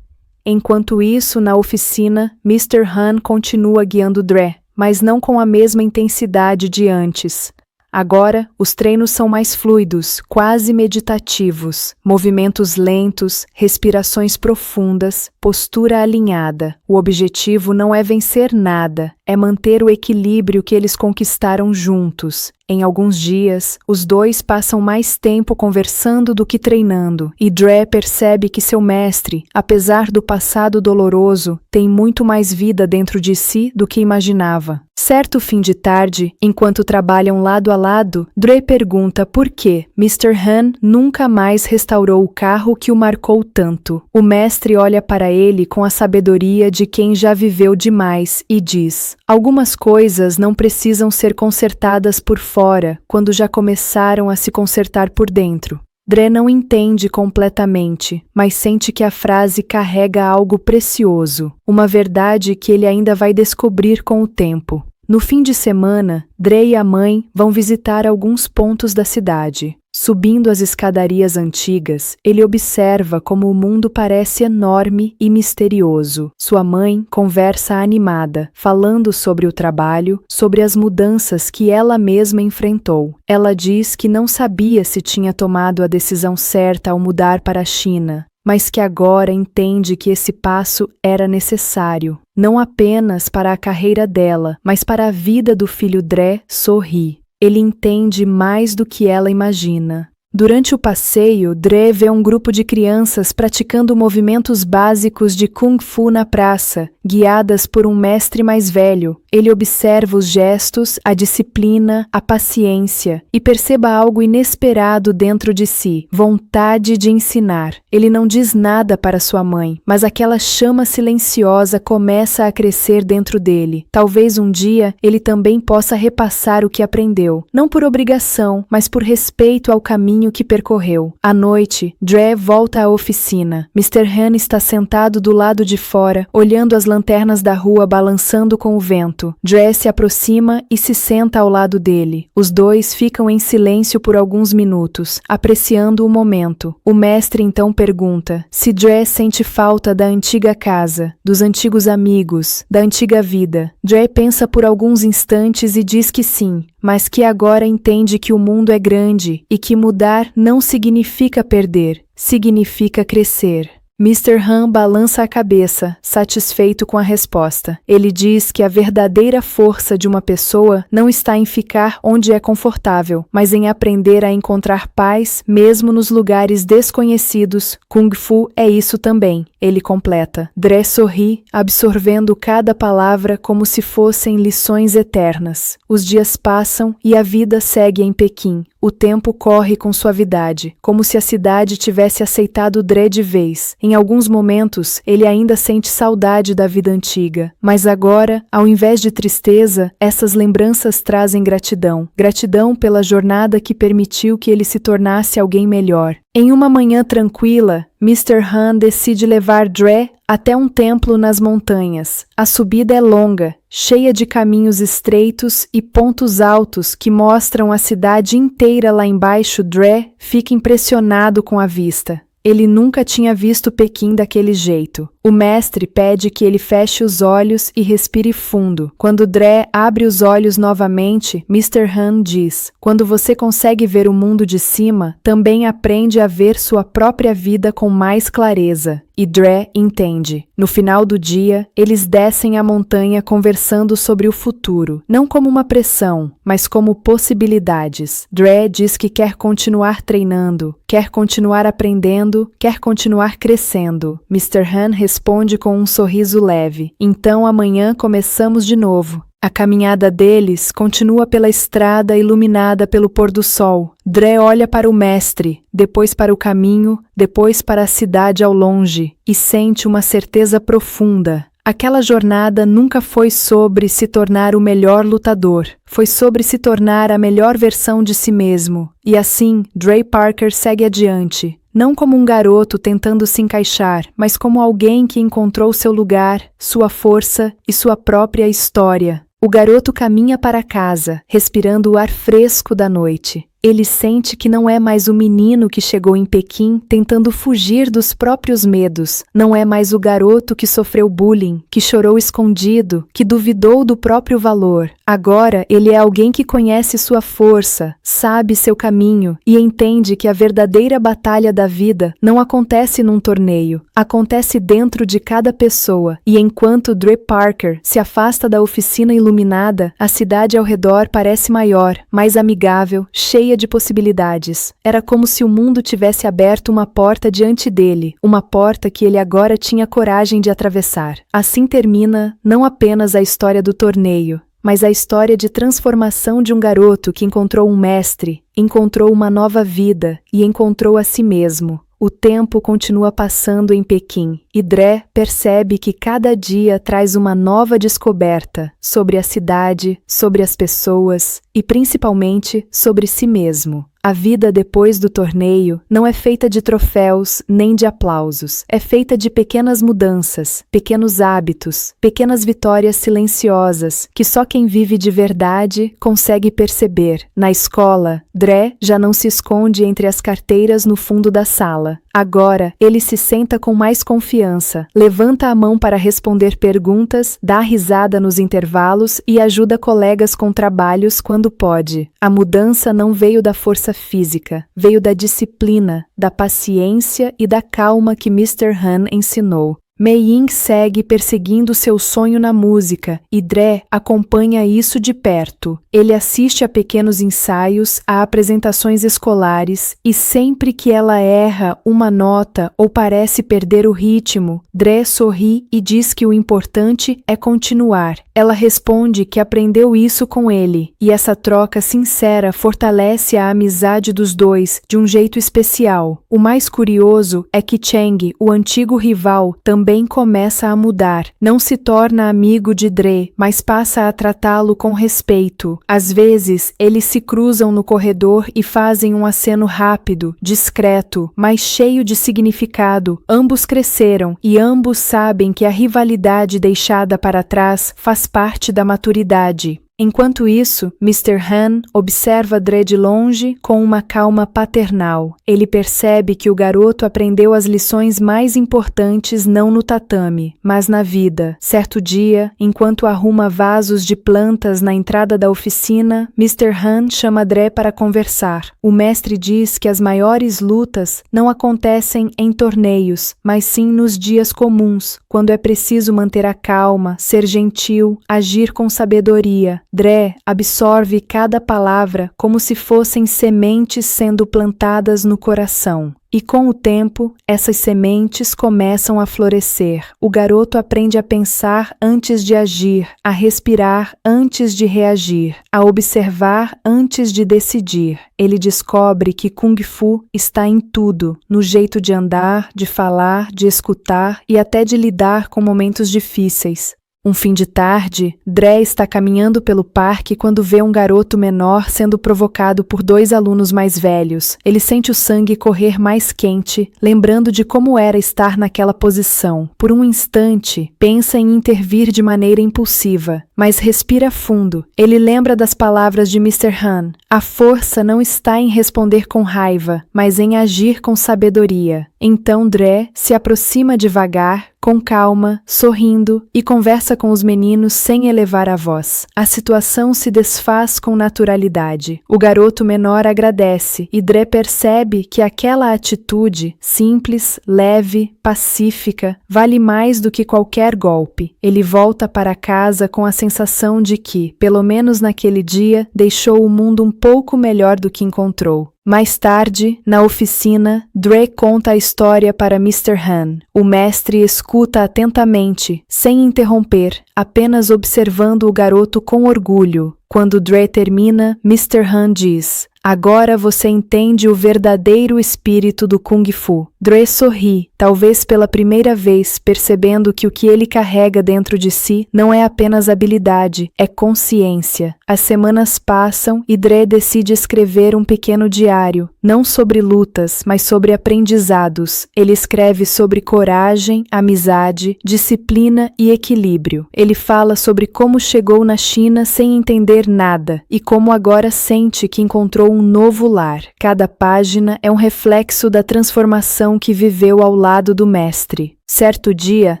Enquanto isso, na oficina, Mr. Han continua guiando Dre, mas não com a mesma intensidade de antes. Agora, os treinos são mais fluidos, quase meditativos, movimentos lentos, respirações profundas, postura alinhada. O objetivo não é vencer nada, é manter o equilíbrio que eles conquistaram juntos. Em alguns dias, os dois passam mais tempo conversando do que treinando, e Dre percebe que seu mestre, apesar do passado doloroso, tem muito mais vida dentro de si do que imaginava. Certo fim de tarde, enquanto trabalham lado a lado, Dre pergunta por que Mr. Han nunca mais restaurou o carro que o marcou tanto. O mestre olha para ele com a sabedoria de quem já viveu demais e diz: algumas coisas não precisam ser consertadas por fora quando já começaram a se consertar por dentro. Dre não entende completamente, mas sente que a frase carrega algo precioso, uma verdade que ele ainda vai descobrir com o tempo. No fim de semana, Dre e a mãe vão visitar alguns pontos da cidade. Subindo as escadarias antigas, ele observa como o mundo parece enorme e misterioso. Sua mãe conversa animada, falando sobre o trabalho, sobre as mudanças que ela mesma enfrentou. Ela diz que não sabia se tinha tomado a decisão certa ao mudar para a China, mas que agora entende que esse passo era necessário, não apenas para a carreira dela, mas para a vida do filho. Dre sorri. Ele entende mais do que ela imagina. Durante o passeio, Dre vê um grupo de crianças praticando movimentos básicos de Kung Fu na praça, guiadas por um mestre mais velho. Ele observa os gestos, a disciplina, a paciência e perceba algo inesperado dentro de si, vontade de ensinar. Ele não diz nada para sua mãe, mas aquela chama silenciosa começa a crescer dentro dele. Talvez um dia ele também possa repassar o que aprendeu, não por obrigação, mas por respeito ao caminho que percorreu. À noite, Dre volta à oficina. Mr. Han está sentado do lado de fora, olhando as lanternas da rua balançando com o vento. Dre se aproxima e se senta ao lado dele. Os dois ficam em silêncio por alguns minutos, apreciando o momento. O mestre então pergunta se Dre sente falta da antiga casa, dos antigos amigos, da antiga vida. Dre pensa por alguns instantes e diz que sim, mas que agora entende que o mundo é grande e que mudar não significa perder, significa crescer. Mr. Han balança a cabeça, satisfeito com a resposta. Ele diz que a verdadeira força de uma pessoa não está em ficar onde é confortável, mas em aprender a encontrar paz mesmo nos lugares desconhecidos. Kung Fu é isso também, ele completa. Dre sorri, absorvendo cada palavra como se fossem lições eternas. Os dias passam e a vida segue em Pequim. O tempo corre com suavidade, como se a cidade tivesse aceitado Dre de vez. Em alguns momentos, ele ainda sente saudade da vida antiga, mas agora, ao invés de tristeza, essas lembranças trazem gratidão. Gratidão pela jornada que permitiu que ele se tornasse alguém melhor. Em uma manhã tranquila, Mr. Han decide levar Dre até um templo nas montanhas. A subida é longa, cheia de caminhos estreitos e pontos altos que mostram a cidade inteira lá embaixo. Dre fica impressionado com a vista. Ele nunca tinha visto Pequim daquele jeito. O mestre pede que ele feche os olhos e respire fundo. Quando Dre abre os olhos novamente, Mr. Han diz: quando você consegue ver o mundo de cima, também aprende a ver sua própria vida com mais clareza. E Dre entende. No final do dia, eles descem a montanha conversando sobre o futuro, não como uma pressão, mas como possibilidades. Dre diz que quer continuar treinando, quer continuar aprendendo, quer continuar crescendo. Mr. Han responde com um sorriso leve. Então amanhã começamos de novo. A caminhada deles continua pela estrada iluminada pelo pôr do sol. Dre olha para o mestre, depois para o caminho, depois para a cidade ao longe, e sente uma certeza profunda. Aquela jornada nunca foi sobre se tornar o melhor lutador, foi sobre se tornar a melhor versão de si mesmo. E assim, Dre Parker segue adiante, não como um garoto tentando se encaixar, mas como alguém que encontrou seu lugar, sua força e sua própria história. O garoto caminha para casa, respirando o ar fresco da noite. Ele sente que não é mais o menino que chegou em Pequim tentando fugir dos próprios medos. Não é mais o garoto que sofreu bullying, que chorou escondido, que duvidou do próprio valor. Agora, ele é alguém que conhece sua força, sabe seu caminho e entende que a verdadeira batalha da vida não acontece num torneio, acontece dentro de cada pessoa. E enquanto Dre Parker se afasta da oficina iluminada, a cidade ao redor parece maior, mais amigável, cheia de possibilidades. Era como se o mundo tivesse aberto uma porta diante dele, uma porta que ele agora tinha coragem de atravessar. Assim termina não apenas a história do torneio, mas a história de transformação de um garoto que encontrou um mestre, encontrou uma nova vida e encontrou a si mesmo. O tempo continua passando em Pequim e Dre percebe que cada dia traz uma nova descoberta sobre a cidade, sobre as pessoas e principalmente sobre si mesmo. A vida depois do torneio não é feita de troféus nem de aplausos. É feita de pequenas mudanças, pequenos hábitos, pequenas vitórias silenciosas que só quem vive de verdade consegue perceber. Na escola, Dre já não se esconde entre as carteiras no fundo da sala. Agora, ele se senta com mais confiança, levanta a mão para responder perguntas, dá risada nos intervalos e ajuda colegas com trabalhos quando pode. A mudança não veio da força física, veio da disciplina, da paciência e da calma que Mr. Han ensinou. Mei-Ying segue perseguindo seu sonho na música e Dre acompanha isso de perto. Ele assiste a pequenos ensaios, a apresentações escolares e sempre que ela erra uma nota ou parece perder o ritmo, Dre sorri e diz que o importante é continuar. Ela responde que aprendeu isso com ele e essa troca sincera fortalece a amizade dos dois de um jeito especial. O mais curioso é que Chang, o antigo rival, também começa a mudar. Não se torna amigo de Dre, mas passa a tratá-lo com respeito. Às vezes, eles se cruzam no corredor e fazem um aceno rápido, discreto, mas cheio de significado. Ambos cresceram e ambos sabem que a rivalidade deixada para trás faz parte da maturidade. Enquanto isso, Mr. Han observa Dre de longe com uma calma paternal. Ele percebe que o garoto aprendeu as lições mais importantes não no tatame, mas na vida. Certo dia, enquanto arruma vasos de plantas na entrada da oficina, Mr. Han chama Dre para conversar. O mestre diz que as maiores lutas não acontecem em torneios, mas sim nos dias comuns, quando é preciso manter a calma, ser gentil, agir com sabedoria. Dre absorve cada palavra como se fossem sementes sendo plantadas no coração. E com o tempo, essas sementes começam a florescer. O garoto aprende a pensar antes de agir, a respirar antes de reagir, a observar antes de decidir. Ele descobre que Kung Fu está em tudo, no jeito de andar, de falar, de escutar e até de lidar com momentos difíceis. Um fim de tarde, Dre está caminhando pelo parque quando vê um garoto menor sendo provocado por dois alunos mais velhos. Ele sente o sangue correr mais quente, lembrando de como era estar naquela posição. Por um instante, pensa em intervir de maneira impulsiva, mas respira fundo. Ele lembra das palavras de Mr. Han. A força não está em responder com raiva, mas em agir com sabedoria. Então Dre se aproxima devagar, com calma, sorrindo e conversa com os meninos sem elevar a voz. A situação se desfaz com naturalidade. O garoto menor agradece e Dre percebe que aquela atitude, simples, leve, pacífica, vale mais do que qualquer golpe. Ele volta para casa com a sensação de que, pelo menos naquele dia, deixou o mundo um pouco melhor do que encontrou. Mais tarde, na oficina, Dre conta a história para Mr. Han. O mestre escuta atentamente, sem interromper, apenas observando o garoto com orgulho. Quando Dre termina, Mr. Han diz: "Agora você entende o verdadeiro espírito do Kung Fu." Dre sorri, talvez pela primeira vez, percebendo que o que ele carrega dentro de si não é apenas habilidade, é consciência. As semanas passam e Dre decide escrever um pequeno diário, não sobre lutas, mas sobre aprendizados. Ele escreve sobre coragem, amizade, disciplina e equilíbrio. Ele fala sobre como chegou na China sem entender nada e como agora sente que encontrou um novo lar. Cada página é um reflexo da transformação que viveu ao lado do mestre. Certo dia,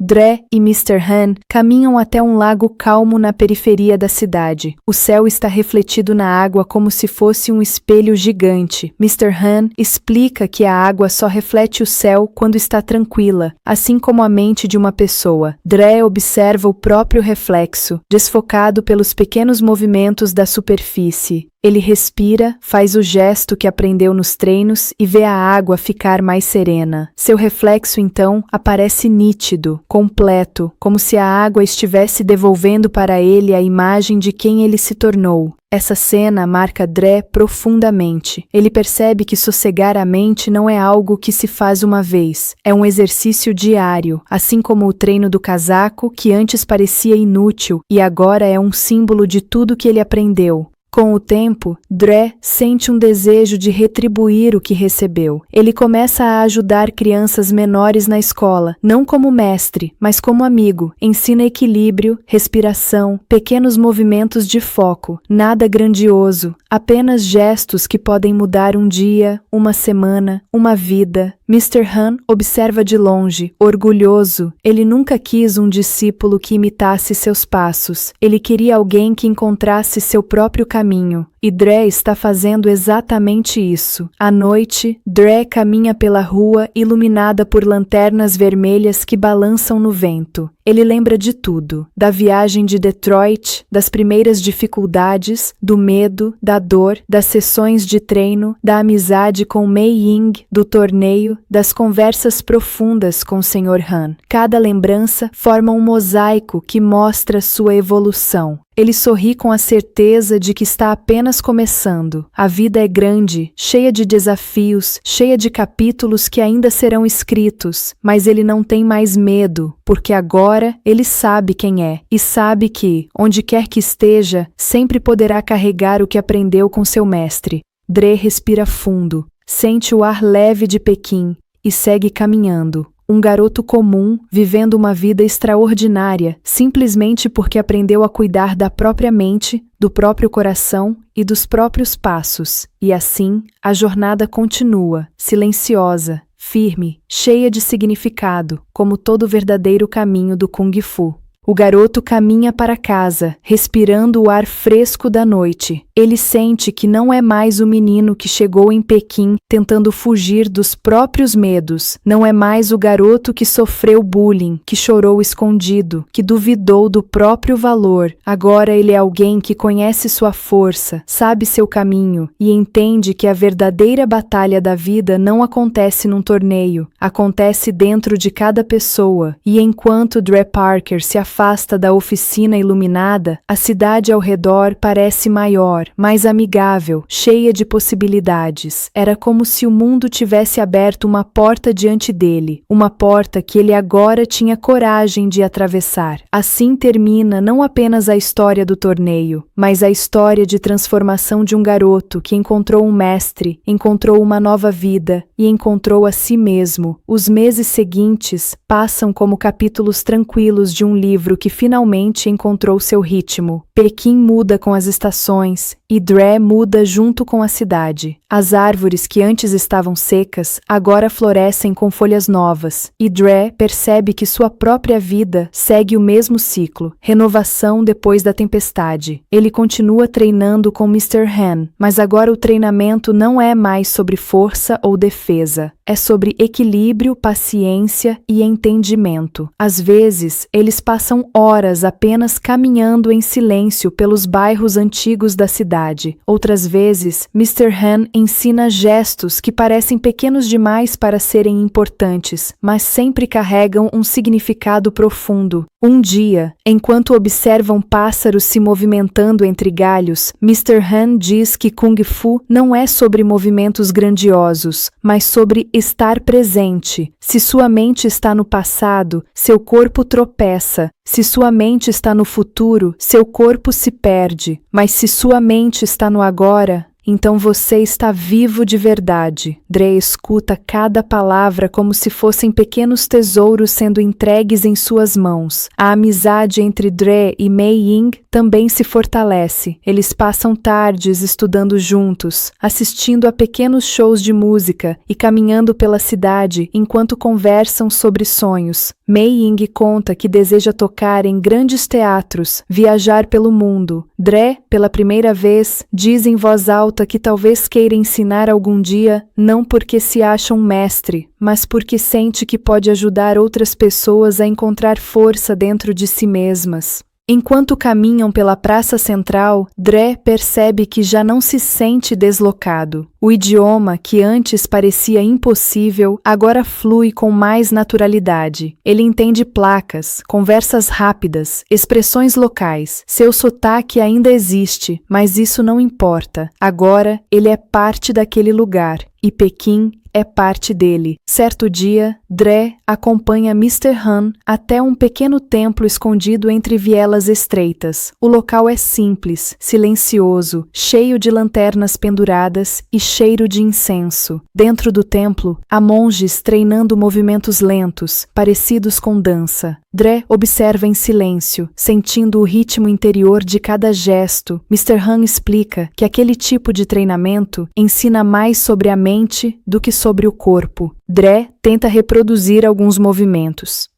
Dre e Mr. Han caminham até um lago calmo na periferia da cidade. O céu está refletido na água como se fosse um espelho gigante. Mr. Han explica que a água só reflete o céu quando está tranquila, assim como a mente de uma pessoa. Dre observa o próprio reflexo, desfocado pelos pequenos movimentos da superfície. Ele respira, faz o gesto que aprendeu nos treinos e vê a água ficar mais serena. Seu reflexo, então, aparece nítido, completo, como se a água estivesse devolvendo para ele a imagem de quem ele se tornou. Essa cena marca Dre profundamente. Ele percebe que sossegar a mente não é algo que se faz uma vez. É um exercício diário, assim como o treino do casaco, que antes parecia inútil e agora é um símbolo de tudo que ele aprendeu. Com o tempo, Dre sente um desejo de retribuir o que recebeu. Ele começa a ajudar crianças menores na escola, não como mestre, mas como amigo. Ensina equilíbrio, respiração, pequenos movimentos de foco, nada grandioso, apenas gestos que podem mudar um dia, uma semana, uma vida. Mr. Han observa de longe, orgulhoso. Ele nunca quis um discípulo que imitasse seus passos. Ele queria alguém que encontrasse seu próprio caminho. E Dre está fazendo exatamente isso. À noite, Dre caminha pela rua iluminada por lanternas vermelhas que balançam no vento. Ele lembra de tudo, da viagem de Detroit, das primeiras dificuldades, do medo, da dor, das sessões de treino, da amizade com Mei Ying, do torneio, das conversas profundas com o Sr. Han. Cada lembrança forma um mosaico que mostra sua evolução. Ele sorri com a certeza de que está apenas começando. A vida é grande, cheia de desafios, cheia de capítulos que ainda serão escritos, mas ele não tem mais medo, porque agora ele sabe quem é e sabe que, onde quer que esteja, sempre poderá carregar o que aprendeu com seu mestre. Dre respira fundo, sente o ar leve de Pequim e segue caminhando. Um garoto comum, vivendo uma vida extraordinária, simplesmente porque aprendeu a cuidar da própria mente, do próprio coração e dos próprios passos. E assim, a jornada continua, silenciosa, firme, cheia de significado, como todo verdadeiro caminho do Kung Fu. O garoto caminha para casa, respirando o ar fresco da noite. Ele sente que não é mais o menino que chegou em Pequim tentando fugir dos próprios medos. Não é mais o garoto que sofreu bullying, que chorou escondido, que duvidou do próprio valor. Agora ele é alguém que conhece sua força, sabe seu caminho e entende que a verdadeira batalha da vida não acontece num torneio, acontece dentro de cada pessoa. E enquanto Dre Parker se afasta da oficina iluminada, a cidade ao redor parece maior, mais amigável, cheia de possibilidades. Era como se o mundo tivesse aberto uma porta diante dele, uma porta que ele agora tinha coragem de atravessar. Assim termina não apenas a história do torneio, mas a história de transformação de um garoto que encontrou um mestre, encontrou uma nova vida e encontrou a si mesmo. Os meses seguintes passam como capítulos tranquilos de um livro que finalmente encontrou seu ritmo. Pequim muda com as estações e Dre muda junto com a cidade. As árvores que antes estavam secas agora florescem com folhas novas e Dre percebe que sua própria vida segue o mesmo ciclo, renovação depois da tempestade. Ele continua treinando com Mr. Han, mas agora o treinamento não é mais sobre força ou defesa. É sobre equilíbrio, paciência e entendimento. Às vezes, eles passam horas apenas caminhando em silêncio pelos bairros antigos da cidade. cidade. Outras vezes, Mr. Han ensina gestos que parecem pequenos demais para serem importantes, mas sempre carregam um significado profundo. Um dia, enquanto observam pássaros se movimentando entre galhos, Mr. Han diz que Kung Fu não é sobre movimentos grandiosos, mas sobre estar presente. Se sua mente está no passado, seu corpo tropeça. Se sua mente está no futuro, seu corpo se perde. Mas se sua mente está no agora, então você está vivo de verdade. Dre escuta cada palavra como se fossem pequenos tesouros sendo entregues em suas mãos. A amizade entre Dre e Mei Ying também se fortalece. Eles passam tardes estudando juntos, assistindo a pequenos shows de música e caminhando pela cidade enquanto conversam sobre sonhos. Mei Ying conta que deseja tocar em grandes teatros, viajar pelo mundo. Dre, pela primeira vez, diz em voz alta que talvez queira ensinar algum dia, não porque se acha um mestre, mas porque sente que pode ajudar outras pessoas a encontrar força dentro de si mesmas. Enquanto caminham pela praça central, Dre percebe que já não se sente deslocado. O idioma, que antes parecia impossível, agora flui com mais naturalidade. Ele entende placas, conversas rápidas, expressões locais. Seu sotaque ainda existe, mas isso não importa. Agora, ele é parte daquele lugar, e Pequim é parte dele. Certo dia, Dre acompanha Mr. Han até um pequeno templo escondido entre vielas estreitas. O local é simples, silencioso, cheio de lanternas penduradas e cheiro de incenso. Dentro do templo, há monges treinando movimentos lentos, parecidos com dança. Dre observa em silêncio, sentindo o ritmo interior de cada gesto. Mr. Han explica que aquele tipo de treinamento ensina mais sobre a mente do que sobre o corpo. Dre tenta reproduzir alguns movimentos.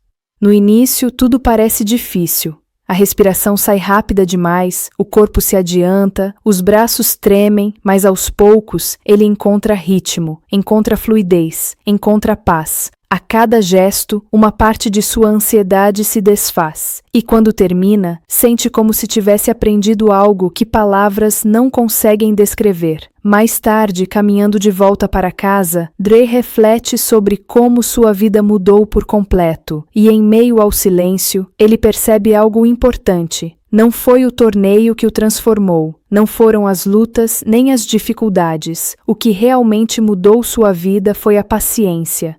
No início, tudo parece difícil. A respiração sai rápida demais, o corpo se adianta, os braços tremem, mas aos poucos ele encontra ritmo, encontra fluidez, encontra paz. A cada gesto, uma parte de sua ansiedade se desfaz, e quando termina, sente como se tivesse aprendido algo que palavras não conseguem descrever. Mais tarde, caminhando de volta para casa, Dre reflete sobre como sua vida mudou por completo, e em meio ao silêncio, ele percebe algo importante. Não foi o torneio que o transformou, não foram as lutas nem as dificuldades. O que realmente mudou sua vida foi a paciência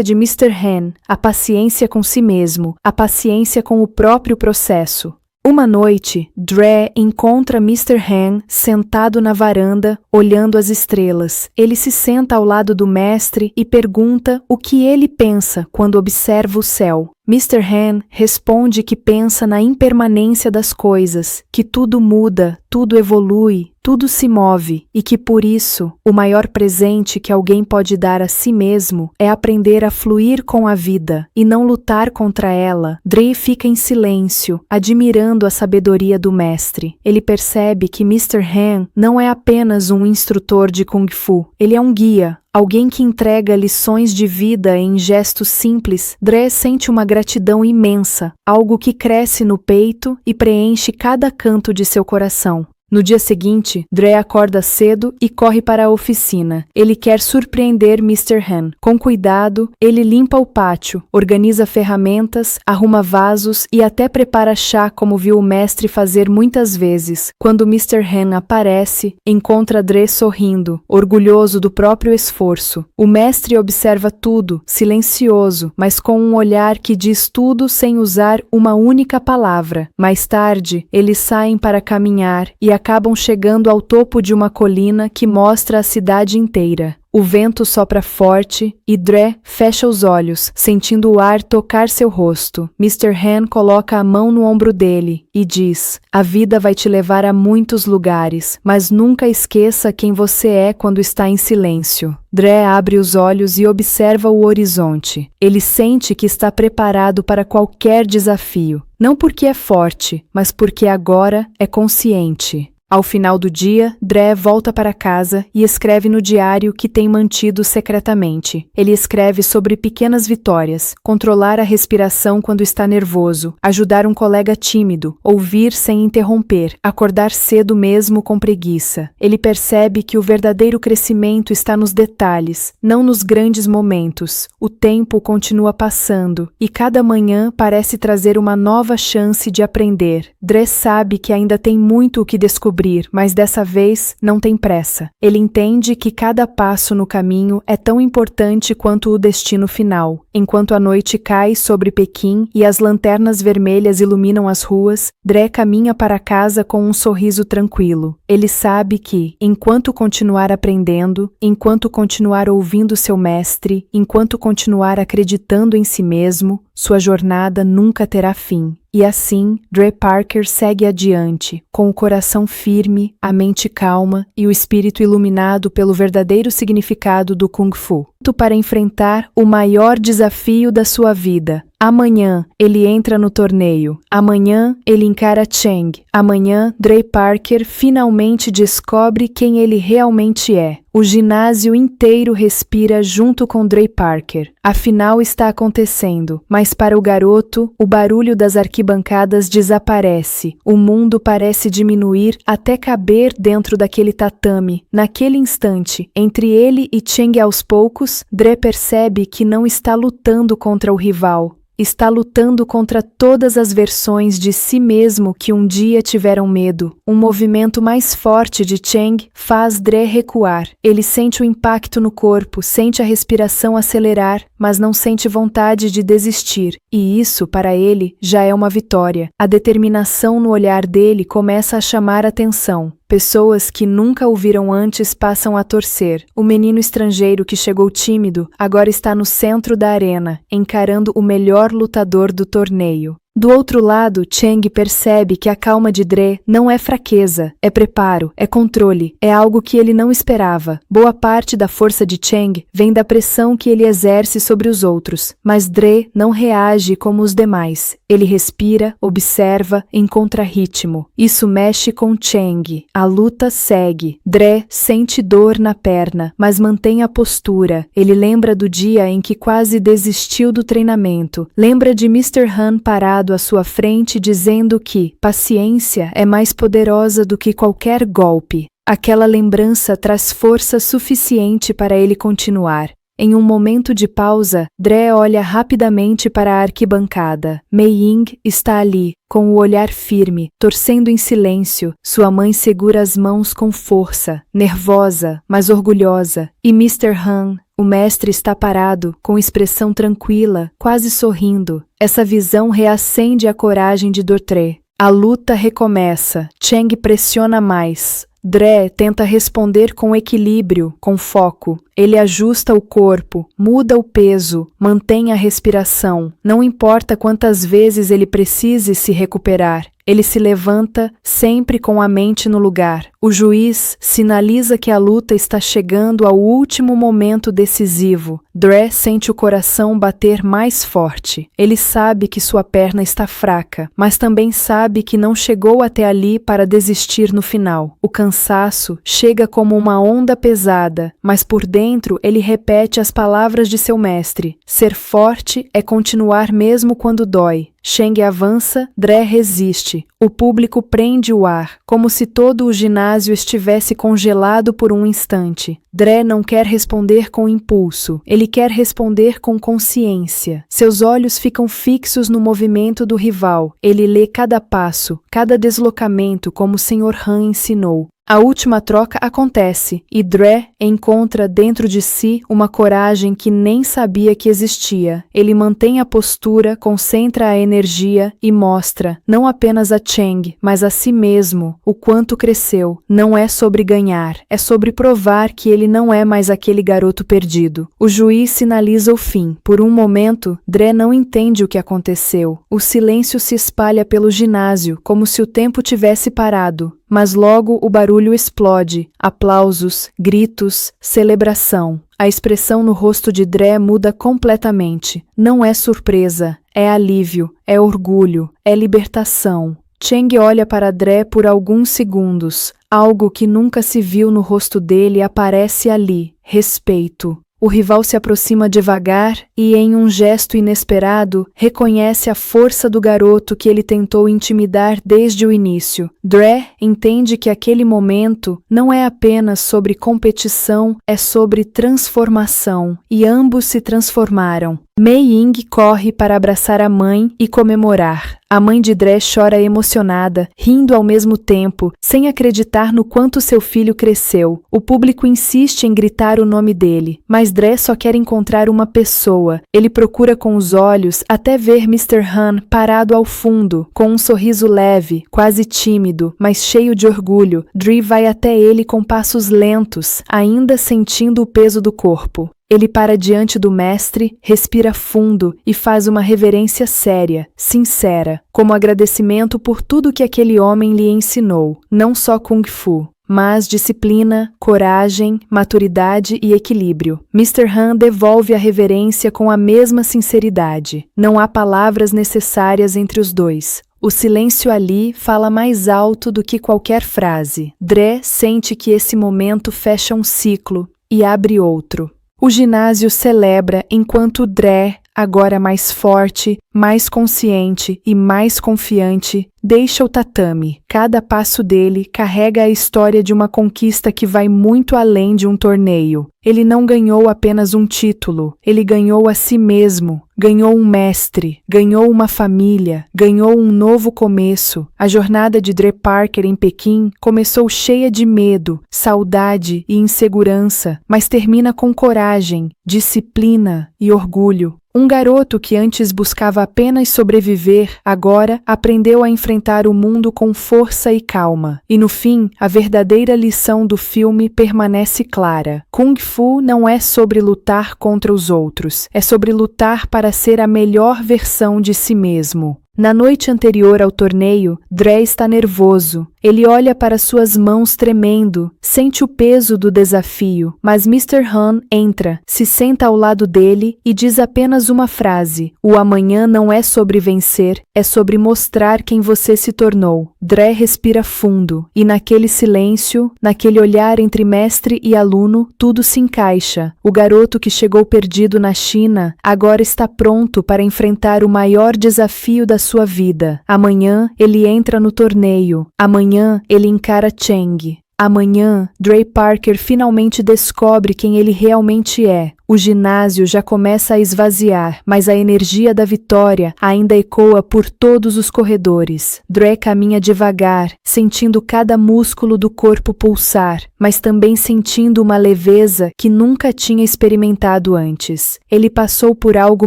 de Mr. Han, a paciência com si mesmo, a paciência com o próprio processo. Uma noite, Dre encontra Mr. Han sentado na varanda, olhando as estrelas. Ele se senta ao lado do mestre e pergunta o que ele pensa quando observa o céu. Mr. Han responde que pensa na impermanência das coisas, que tudo muda, tudo evolui, tudo se move e que por isso o maior presente que alguém pode dar a si mesmo é aprender a fluir com a vida e não lutar contra ela. Dre fica em silêncio, admirando a sabedoria do mestre. Ele percebe que Mr. Han não é apenas um instrutor de Kung Fu, ele é um guia. Alguém que entrega lições de vida em gestos simples. Dre sente uma gratidão imensa, algo que cresce no peito e preenche cada canto de seu coração. No dia seguinte, Dre acorda cedo e corre para a oficina. Ele quer surpreender Mr. Han. Com cuidado, ele limpa o pátio, organiza ferramentas, arruma vasos e até prepara chá como viu o mestre fazer muitas vezes. Quando Mr. Han aparece, encontra Dre sorrindo, orgulhoso do próprio esforço. O mestre observa tudo, silencioso, mas com um olhar que diz tudo sem usar uma única palavra. Mais tarde, eles saem para caminhar e acabam chegando ao topo de uma colina que mostra a cidade inteira. O vento sopra forte e Dre fecha os olhos, sentindo o ar tocar seu rosto. Mr. Han coloca a mão no ombro dele e diz: "A vida vai te levar a muitos lugares, mas nunca esqueça quem você é quando está em silêncio." Dre abre os olhos e observa o horizonte. Ele sente que está preparado para qualquer desafio. Não porque é forte, mas porque agora é consciente. Ao final do dia, Dre volta para casa e escreve no diário que tem mantido secretamente. Ele escreve sobre pequenas vitórias, controlar a respiração quando está nervoso, ajudar um colega tímido, ouvir sem interromper, acordar cedo mesmo com preguiça. Ele percebe que o verdadeiro crescimento está nos detalhes, não nos grandes momentos. O tempo continua passando e cada manhã parece trazer uma nova chance de aprender. Dre sabe que ainda tem muito o que descobrir, mas dessa vez não tem pressa. Ele entende que cada passo no caminho é tão importante quanto o destino final. Enquanto a noite cai sobre Pequim e as lanternas vermelhas iluminam as ruas, Dre caminha para casa com um sorriso tranquilo. Ele sabe que, enquanto continuar aprendendo, enquanto continuar ouvindo seu mestre, enquanto continuar acreditando em si mesmo, sua jornada nunca terá fim. E assim, Dre Parker segue adiante, com o coração firme, a mente calma e o espírito iluminado pelo verdadeiro significado do Kung Fu. Para enfrentar o maior desafio da sua vida. Amanhã, ele entra no torneio. Amanhã, ele encara Chang. Amanhã, Dre Parker finalmente descobre quem ele realmente é. O ginásio inteiro respira junto com Dre Parker. A final está acontecendo, mas para o garoto, o barulho das arquibancadas desaparece. O mundo parece diminuir até caber dentro daquele tatame. Naquele instante, entre ele e Chang aos poucos, Dre percebe que não está lutando contra o rival. Está lutando contra todas as versões de si mesmo que um dia tiveram medo. Um movimento mais forte de Chang faz Dre recuar. Ele sente o impacto no corpo, sente a respiração acelerar, mas não sente vontade de desistir. E isso, para ele, já é uma vitória. A determinação no olhar dele começa a chamar atenção. Pessoas que nunca o viram antes passam a torcer. O menino estrangeiro que chegou tímido agora está no centro da arena, encarando o melhor lutador do torneio. Do outro lado, Chang percebe que a calma de Dre não é fraqueza, é preparo, é controle, é algo que ele não esperava. Boa parte da força de Chang vem da pressão que ele exerce sobre os outros, mas Dre não reage como os demais. Ele respira, observa, encontra ritmo. Isso mexe com Chang. A luta segue. Dre sente dor na perna, mas mantém a postura. Ele lembra do dia em que quase desistiu do treinamento. Lembra de Mr. Han parado à sua frente dizendo que paciência é mais poderosa do que qualquer golpe. Aquela lembrança traz força suficiente para ele continuar. Em um momento de pausa, Dre olha rapidamente para a arquibancada. Mei Ying está ali, com o olhar firme, torcendo em silêncio. Sua mãe segura as mãos com força, nervosa, mas orgulhosa. E Mr. Han, o mestre, está parado, com expressão tranquila, quase sorrindo. Essa visão reacende a coragem de Dre. A luta recomeça. Chang pressiona mais. Dre tenta responder com equilíbrio, com foco. Ele ajusta o corpo, muda o peso, mantém a respiração. Não importa quantas vezes ele precise se recuperar. Ele se levanta, sempre com a mente no lugar. O juiz sinaliza que a luta está chegando ao último momento decisivo. Dre sente o coração bater mais forte. Ele sabe que sua perna está fraca, mas também sabe que não chegou até ali para desistir no final. O cansaço chega como uma onda pesada, mas por dentro ele repete as palavras de seu mestre. Ser forte é continuar mesmo quando dói. Chang avança, Dre resiste. O público prende o ar, como se todo o ginásio estivesse congelado por um instante. Dre não quer responder com impulso, ele quer responder com consciência. Seus olhos ficam fixos no movimento do rival. Ele lê cada passo, cada deslocamento como o Sr. Han ensinou. A última troca acontece e Dre encontra dentro de si uma coragem que nem sabia que existia. Ele mantém a postura, concentra a energia e mostra, não apenas a Chang, mas a si mesmo, o quanto cresceu. Não é sobre ganhar, é sobre provar que ele não é mais aquele garoto perdido. O juiz sinaliza o fim. Por um momento, Dre não entende o que aconteceu. O silêncio se espalha pelo ginásio, como se o tempo tivesse parado. Mas logo o barulho explode, aplausos, gritos, celebração. A expressão no rosto de Dre muda completamente. Não é surpresa, é alívio, é orgulho, é libertação. Cheng olha para Dre por alguns segundos. Algo que nunca se viu no rosto dele aparece ali: respeito. O rival se aproxima devagar e, em um gesto inesperado, reconhece a força do garoto que ele tentou intimidar desde o início. Dre entende que aquele momento não é apenas sobre competição, é sobre transformação, e ambos se transformaram. Mei Ying corre para abraçar a mãe e comemorar. A mãe de Dre chora emocionada, rindo ao mesmo tempo, sem acreditar no quanto seu filho cresceu. O público insiste em gritar o nome dele, mas Dre só quer encontrar uma pessoa. Ele procura com os olhos até ver Mr. Han parado ao fundo, com um sorriso leve, quase tímido, mas cheio de orgulho. Dre vai até ele com passos lentos, ainda sentindo o peso do corpo. Ele para diante do mestre, respira fundo e faz uma reverência séria, sincera, como agradecimento por tudo que aquele homem lhe ensinou, não só Kung Fu, mas disciplina, coragem, maturidade e equilíbrio. Mr. Han devolve a reverência com a mesma sinceridade. Não há palavras necessárias entre os dois. O silêncio ali fala mais alto do que qualquer frase. Dre sente que esse momento fecha um ciclo e abre outro. O ginásio celebra enquanto Dre, agora mais forte, mais consciente e mais confiante, deixa o tatame. Cada passo dele carrega a história de uma conquista que vai muito além de um torneio. Ele não ganhou apenas um título, ele ganhou a si mesmo, ganhou um mestre, ganhou uma família, ganhou um novo começo. A jornada de Dre Parker em Pequim começou cheia de medo, saudade e insegurança, mas termina com coragem, disciplina e orgulho. Um garoto que antes buscava apenas sobreviver, agora aprendeu a enfrentar o mundo com força e calma. E no fim, a verdadeira lição do filme permanece clara. Kung Fu não é sobre lutar contra os outros, é sobre lutar para ser a melhor versão de si mesmo. Na noite anterior ao torneio, Dre está nervoso. Ele olha para suas mãos tremendo, sente o peso do desafio, mas Mr. Han entra, se senta ao lado dele e diz apenas uma frase: o amanhã não é sobre vencer, é sobre mostrar quem você se tornou. Dre respira fundo, e naquele silêncio, naquele olhar entre mestre e aluno, tudo se encaixa. O garoto que chegou perdido na China, agora está pronto para enfrentar o maior desafio da sua vida. Amanhã, ele entra no torneio. Amanhã, ele encara Cheng. Amanhã, Dre Parker finalmente descobre quem ele realmente é. O ginásio já começa a esvaziar, mas a energia da vitória ainda ecoa por todos os corredores. Dre caminha devagar, sentindo cada músculo do corpo pulsar, mas também sentindo uma leveza que nunca tinha experimentado antes. Ele passou por algo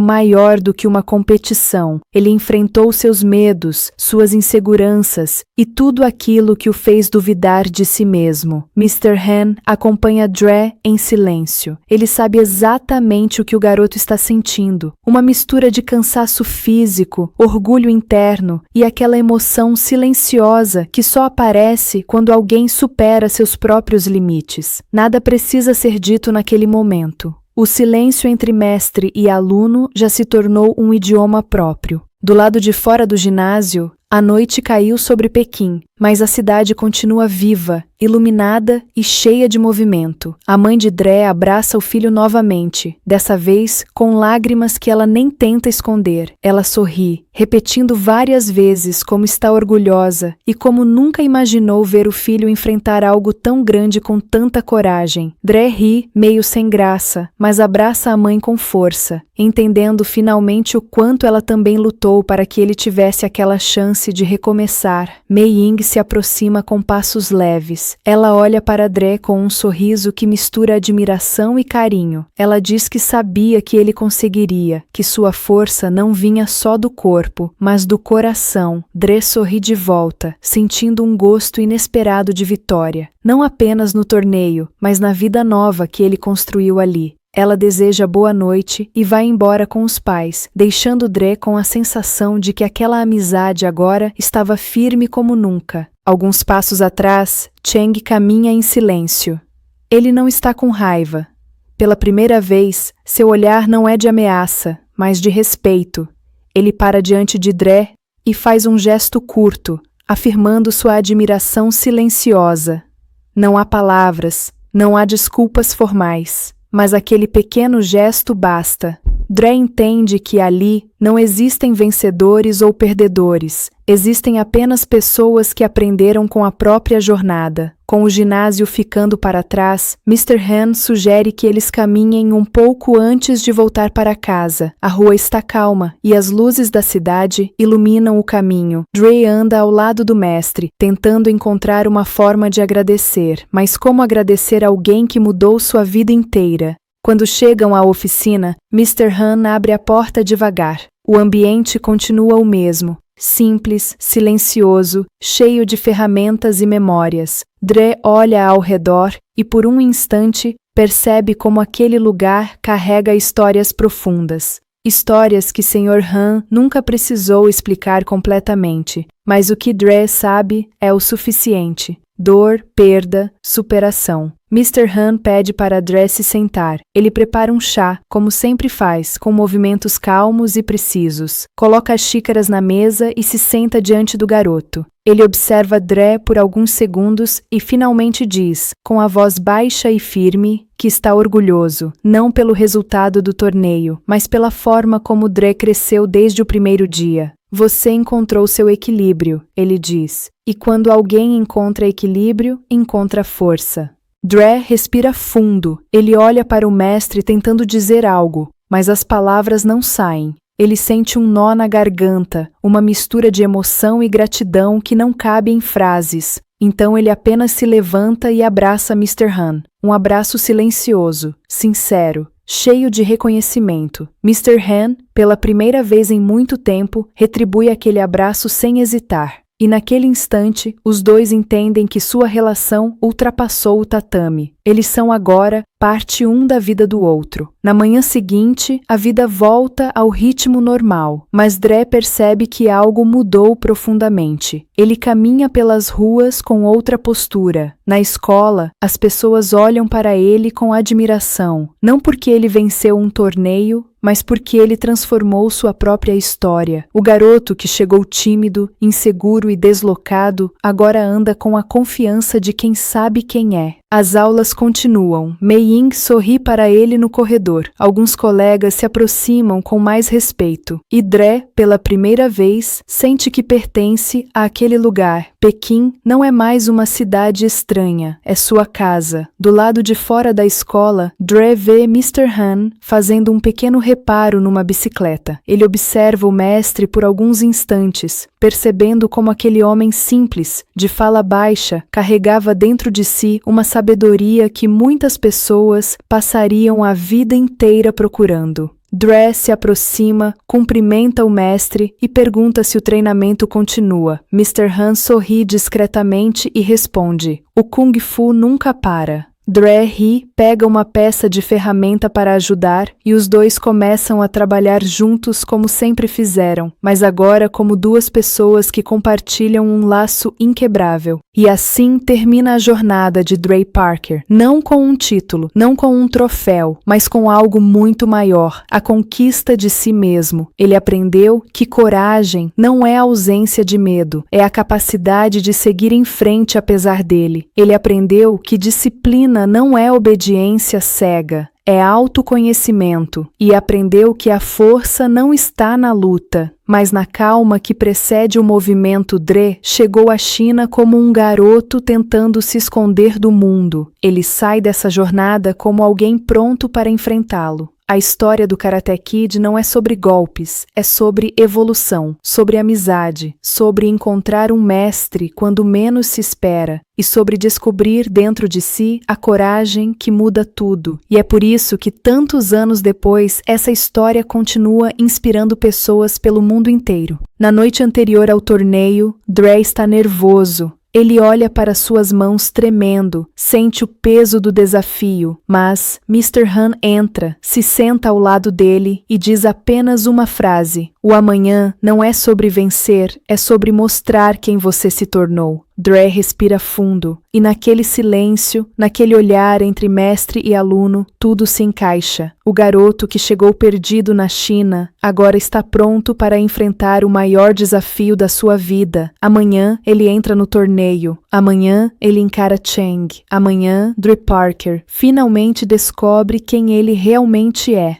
maior do que uma competição. Ele enfrentou seus medos, suas inseguranças e tudo aquilo que o fez duvidar de si mesmo. Mr. Han acompanha Dre em silêncio. Ele sabe exatamente o que o garoto está sentindo. Uma mistura de cansaço físico, orgulho interno e aquela emoção silenciosa que só aparece quando alguém supera seus próprios limites. Nada precisa ser dito naquele momento. O silêncio entre mestre e aluno já se tornou um idioma próprio. Do lado de fora do ginásio, a noite caiu sobre Pequim, mas a cidade continua viva, iluminada e cheia de movimento. A mãe de Dre abraça o filho novamente, dessa vez com lágrimas que ela nem tenta esconder. Ela sorri, repetindo várias vezes como está orgulhosa e como nunca imaginou ver o filho enfrentar algo tão grande com tanta coragem. Dre ri, meio sem graça, mas abraça a mãe com força, entendendo finalmente o quanto ela também lutou para que ele tivesse aquela chance de recomeçar. Mei Ying se aproxima com passos leves. Ela olha para Dre com um sorriso que mistura admiração e carinho. Ela diz que sabia que ele conseguiria, que sua força não vinha só do corpo, mas do coração. Dre sorri de volta, sentindo um gosto inesperado de vitória. Não apenas no torneio, mas na vida nova que ele construiu ali. Ela deseja boa noite e vai embora com os pais, deixando Dre com a sensação de que aquela amizade agora estava firme como nunca. Alguns passos atrás, Cheng caminha em silêncio. Ele não está com raiva. Pela primeira vez, seu olhar não é de ameaça, mas de respeito. Ele para diante de Dre e faz um gesto curto, afirmando sua admiração silenciosa. Não há palavras, não há desculpas formais, mas aquele pequeno gesto basta. Dre entende que ali não existem vencedores ou perdedores, existem apenas pessoas que aprenderam com a própria jornada. Com o ginásio ficando para trás, Mr. Han sugere que eles caminhem um pouco antes de voltar para casa. A rua está calma e as luzes da cidade iluminam o caminho. Dre anda ao lado do mestre, tentando encontrar uma forma de agradecer. Mas como agradecer alguém que mudou sua vida inteira? Quando chegam à oficina, Mr. Han abre a porta devagar. O ambiente continua o mesmo, simples, silencioso, cheio de ferramentas e memórias. Dre olha ao redor e, por um instante, percebe como aquele lugar carrega histórias profundas. Histórias que Sr. Han nunca precisou explicar completamente, mas o que Dre sabe é o suficiente. Dor, perda, superação. Mr. Han pede para Dre se sentar. Ele prepara um chá, como sempre faz, com movimentos calmos e precisos. Coloca as xícaras na mesa e se senta diante do garoto. Ele observa Dre por alguns segundos e finalmente diz, com a voz baixa e firme, que está orgulhoso, não pelo resultado do torneio, mas pela forma como Dre cresceu desde o primeiro dia. Você encontrou seu equilíbrio, ele diz. E quando alguém encontra equilíbrio, encontra força. Dre respira fundo. Ele olha para o mestre tentando dizer algo, mas as palavras não saem. Ele sente um nó na garganta, uma mistura de emoção e gratidão que não cabe em frases. Então ele apenas se levanta e abraça Mr. Han. Um abraço silencioso, sincero, cheio de reconhecimento. Mr. Han, pela primeira vez em muito tempo, retribui aquele abraço sem hesitar. E naquele instante, os dois entendem que sua relação ultrapassou o tatame. Eles são agora parte um da vida do outro. Na manhã seguinte, a vida volta ao ritmo normal, mas Dre percebe que algo mudou profundamente. Ele caminha pelas ruas com outra postura. Na escola, as pessoas olham para ele com admiração, não porque ele venceu um torneio, mas porque ele transformou sua própria história. O garoto que chegou tímido, inseguro e deslocado, agora anda com a confiança de quem sabe quem é. As aulas continuam. Mei Ying sorri para ele no corredor. Alguns colegas se aproximam com mais respeito. E Dre, pela primeira vez, sente que pertence àquele lugar. Pequim não é mais uma cidade estranha, é sua casa. Do lado de fora da escola, Dre vê Mr. Han fazendo um pequeno reparo numa bicicleta. Ele observa o mestre por alguns instantes, percebendo como aquele homem simples, de fala baixa, carregava dentro de si uma sabedoria que muitas pessoas passariam a vida inteira procurando. Dre se aproxima, cumprimenta o mestre e pergunta se o treinamento continua. Mr. Han sorri discretamente e responde: "O Kung Fu nunca para." Dre ri, pega uma peça de ferramenta para ajudar e os dois começam a trabalhar juntos como sempre fizeram, mas agora como duas pessoas que compartilham um laço inquebrável. E assim termina a jornada de Dre Parker, não com um título, não com um troféu, mas com algo muito maior, a conquista de si mesmo. Ele aprendeu que coragem não é a ausência de medo, é a capacidade de seguir em frente apesar dele. Ele aprendeu que disciplina não é obediência cega, é autoconhecimento, e aprendeu que a força não está na luta, mas na calma que precede o movimento. Dre chegou à China como um garoto tentando se esconder do mundo. Ele sai dessa jornada como alguém pronto para enfrentá-lo. A história do Karate Kid não é sobre golpes, é sobre evolução, sobre amizade, sobre encontrar um mestre quando menos se espera e sobre descobrir dentro de si a coragem que muda tudo. E é por isso que tantos anos depois, essa história continua inspirando pessoas pelo mundo inteiro. Na noite anterior ao torneio, Dre está nervoso. Ele olha para suas mãos tremendo, sente o peso do desafio, mas Mr. Han entra, se senta ao lado dele e diz apenas uma frase: "O amanhã não é sobre vencer, é sobre mostrar quem você se tornou." Dre respira fundo, e naquele silêncio, naquele olhar entre mestre e aluno, tudo se encaixa. O garoto que chegou perdido na China, agora está pronto para enfrentar o maior desafio da sua vida. Amanhã ele entra no torneio. Amanhã ele encara Chang. Amanhã, Dre Parker finalmente descobre quem ele realmente é.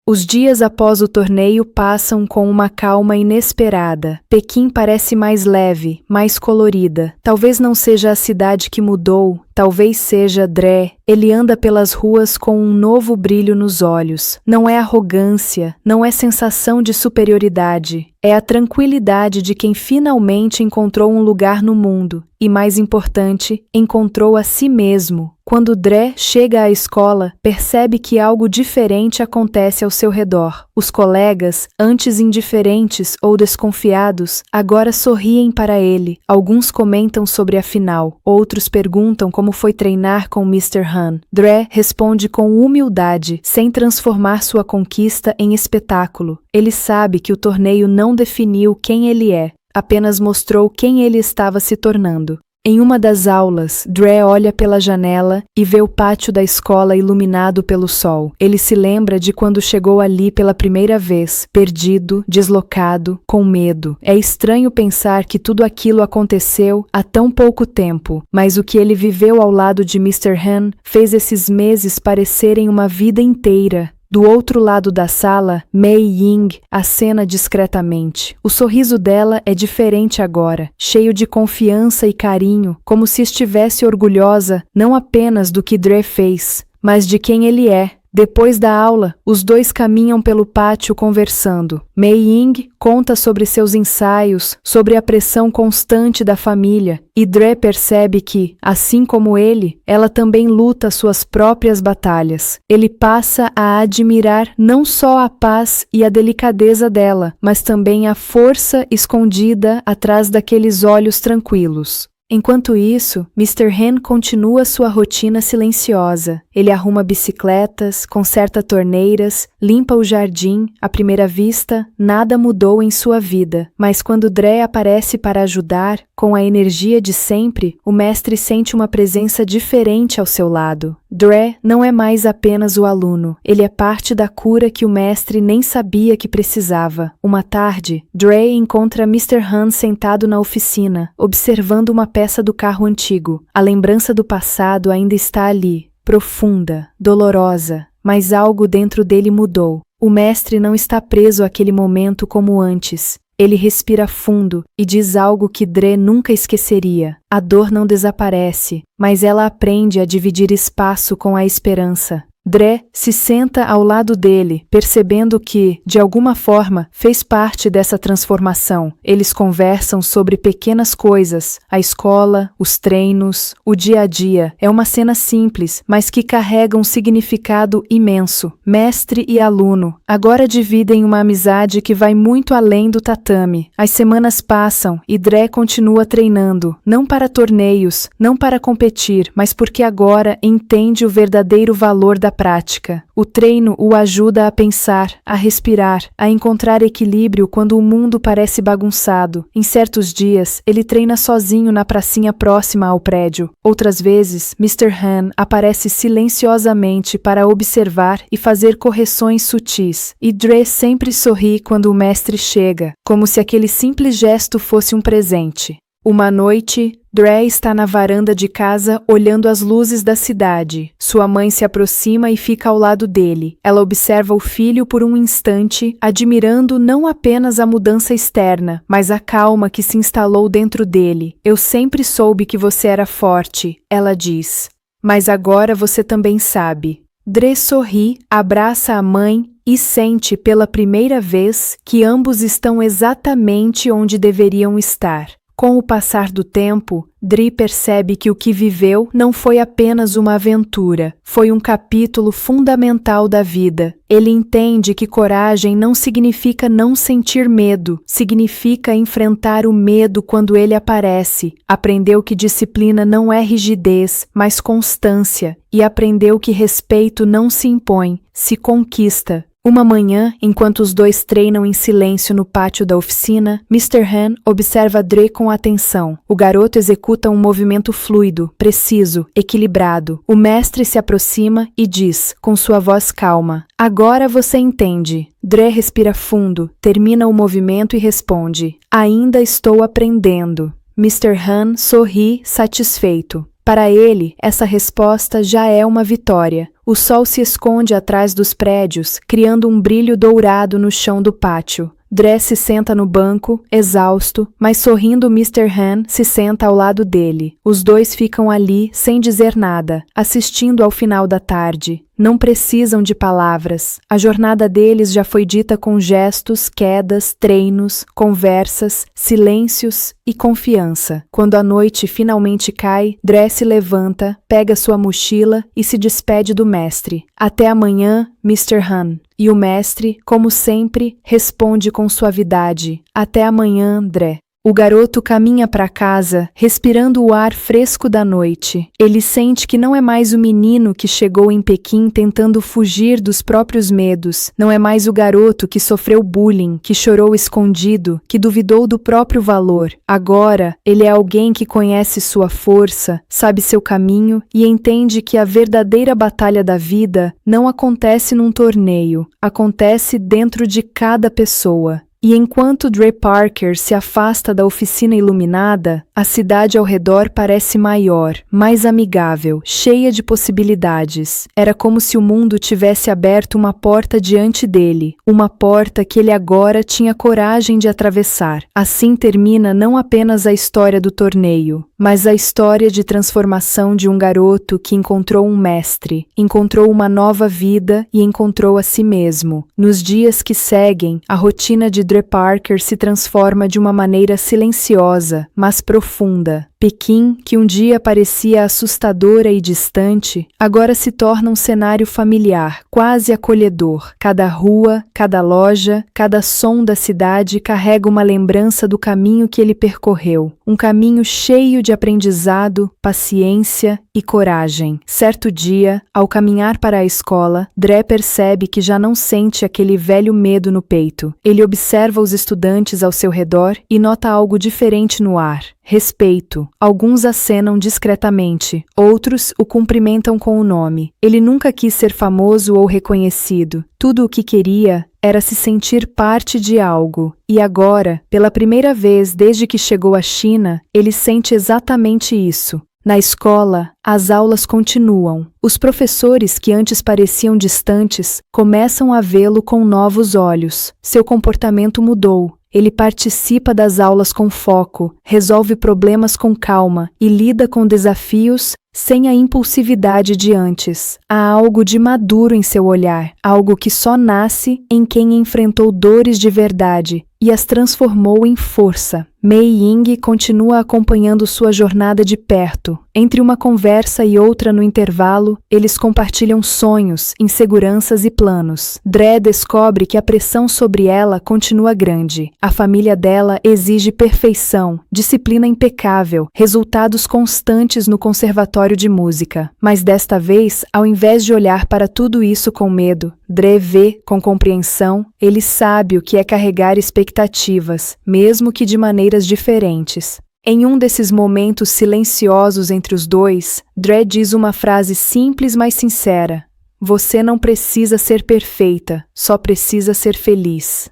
Os dias após o torneio passam com uma calma inesperada. Pequim parece mais leve, mais colorida. Talvez não seja a cidade que mudou, talvez seja Dre. Ele anda pelas ruas com um novo brilho nos olhos. Não é arrogância, não é sensação de superioridade. É a tranquilidade de quem finalmente encontrou um lugar no mundo. E mais importante, encontrou a si mesmo. Quando Dre chega à escola, percebe que algo diferente acontece ao seu redor. Os colegas, antes indiferentes ou desconfiados, agora sorriem para ele. Alguns comentam sobre a final, outros perguntam como foi treinar com Mr. Han. Dre responde com humildade, sem transformar sua conquista em espetáculo. Ele sabe que o torneio não definiu quem ele é, apenas mostrou quem ele estava se tornando. Em uma das aulas, Dre olha pela janela e vê o pátio da escola iluminado pelo sol. Ele se lembra de quando chegou ali pela primeira vez, perdido, deslocado, com medo. É estranho pensar que tudo aquilo aconteceu há tão pouco tempo, mas o que ele viveu ao lado de Mr. Han fez esses meses parecerem uma vida inteira. Do outro lado da sala, Mei Ying acena discretamente. O sorriso dela é diferente agora, cheio de confiança e carinho, como se estivesse orgulhosa não apenas do que Dre fez, mas de quem ele é. Depois da aula, os dois caminham pelo pátio conversando. Mei Ying conta sobre seus ensaios, sobre a pressão constante da família, e Dre percebe que, assim como ele, ela também luta suas próprias batalhas. Ele passa a admirar não só a paz e a delicadeza dela, mas também a força escondida atrás daqueles olhos tranquilos. Enquanto isso, Mr. Han continua sua rotina silenciosa. Ele arruma bicicletas, conserta torneiras, limpa o jardim. À primeira vista, nada mudou em sua vida. Mas quando Dre aparece para ajudar, com a energia de sempre, o mestre sente uma presença diferente ao seu lado. Dre não é mais apenas o aluno. Ele é parte da cura que o mestre nem sabia que precisava. Uma tarde, Dre encontra Mr. Han sentado na oficina, observando uma peça do carro antigo. A lembrança do passado ainda está ali, profunda, dolorosa, mas algo dentro dele mudou. O mestre não está preso àquele momento como antes. Ele respira fundo e diz algo que Dre nunca esqueceria. A dor não desaparece, mas ela aprende a dividir espaço com a esperança. Dre se senta ao lado dele, percebendo que, de alguma forma, fez parte dessa transformação. Eles conversam sobre pequenas coisas, a escola, os treinos, o dia a dia. É uma cena simples, mas que carrega um significado imenso. Mestre e aluno agora dividem uma amizade que vai muito além do tatame. As semanas passam e Dre continua treinando, não para torneios, não para competir, mas porque agora entende o verdadeiro valor da prática. O treino o ajuda a pensar, a respirar, a encontrar equilíbrio quando o mundo parece bagunçado. Em certos dias, ele treina sozinho na pracinha próxima ao prédio. Outras vezes, Mr. Han aparece silenciosamente para observar e fazer correções sutis. E Dre sempre sorri quando o mestre chega, como se aquele simples gesto fosse um presente. Uma noite, Dre está na varanda de casa olhando as luzes da cidade. Sua mãe se aproxima e fica ao lado dele. Ela observa o filho por um instante, admirando não apenas a mudança externa, mas a calma que se instalou dentro dele. "Eu sempre soube que você era forte", ela diz. "Mas agora você também sabe." Dre sorri, abraça a mãe e sente pela primeira vez que ambos estão exatamente onde deveriam estar. Com o passar do tempo, Dre percebe que o que viveu não foi apenas uma aventura, foi um capítulo fundamental da vida. Ele entende que coragem não significa não sentir medo, significa enfrentar o medo quando ele aparece. Aprendeu que disciplina não é rigidez, mas constância, e aprendeu que respeito não se impõe, se conquista. Uma manhã, enquanto os dois treinam em silêncio no pátio da oficina, Mr. Han observa Dre com atenção. O garoto executa um movimento fluido, preciso, equilibrado. O mestre se aproxima e diz, com sua voz calma, "Agora você entende." Dre respira fundo, termina o movimento e responde, "Ainda estou aprendendo." Mr. Han sorri, satisfeito. Para ele, essa resposta já é uma vitória. O sol se esconde atrás dos prédios, criando um brilho dourado no chão do pátio. Dre se senta no banco, exausto, mas sorrindo Mr. Han se senta ao lado dele. Os dois ficam ali, sem dizer nada, assistindo ao final da tarde. Não precisam de palavras. A jornada deles já foi dita com gestos, quedas, treinos, conversas, silêncios e confiança. Quando a noite finalmente cai, Dre se levanta, pega sua mochila e se despede do mestre. "Até amanhã, Mr. Han." E o mestre, como sempre, responde com suavidade, "Até amanhã, Dre." O garoto caminha para casa, respirando o ar fresco da noite. Ele sente que não é mais o menino que chegou em Pequim tentando fugir dos próprios medos. Não é mais o garoto que sofreu bullying, que chorou escondido, que duvidou do próprio valor. Agora, ele é alguém que conhece sua força, sabe seu caminho e entende que a verdadeira batalha da vida não acontece num torneio, acontece dentro de cada pessoa. E enquanto Dre Parker se afasta da oficina iluminada, a cidade ao redor parece maior, mais amigável, cheia de possibilidades. Era como se o mundo tivesse aberto uma porta diante dele, uma porta que ele agora tinha coragem de atravessar. Assim termina não apenas a história do torneio, mas a história de transformação de um garoto que encontrou um mestre, encontrou uma nova vida e encontrou a si mesmo. Nos dias que seguem, a rotina de Dre Parker se transforma de uma maneira silenciosa, mas profunda. Pequim, que um dia parecia assustadora e distante, agora se torna um cenário familiar, quase acolhedor. Cada rua, cada loja, cada som da cidade carrega uma lembrança do caminho que ele percorreu. Um caminho cheio de aprendizado, paciência e coragem. Certo dia, ao caminhar para a escola, Dre percebe que já não sente aquele velho medo no peito. Ele observa os estudantes ao seu redor e nota algo diferente no ar. Respeito. Alguns acenam discretamente, outros o cumprimentam com o nome. Ele nunca quis ser famoso ou reconhecido. Tudo o que queria era se sentir parte de algo. E agora, pela primeira vez desde que chegou à China, ele sente exatamente isso. Na escola, as aulas continuam. Os professores que antes pareciam distantes começam a vê-lo com novos olhos. Seu comportamento mudou. Ele participa das aulas com foco, resolve problemas com calma e lida com desafios sem a impulsividade de antes. Há algo de maduro em seu olhar, algo que só nasce em quem enfrentou dores de verdade e as transformou em força. Mei Ying continua acompanhando sua jornada de perto. Entre uma conversa e outra no intervalo, eles compartilham sonhos, inseguranças e planos. Dre descobre que a pressão sobre ela continua grande. A família dela exige perfeição, disciplina impecável, resultados constantes no conservatório de música. Mas desta vez, ao invés de olhar para tudo isso com medo, Dre vê com compreensão. Ele sabe o que é carregar expectativas, mesmo que de maneiras diferentes. Em um desses momentos silenciosos entre os dois, Dre diz uma frase simples mas sincera: "Você não precisa ser perfeita, só precisa ser feliz."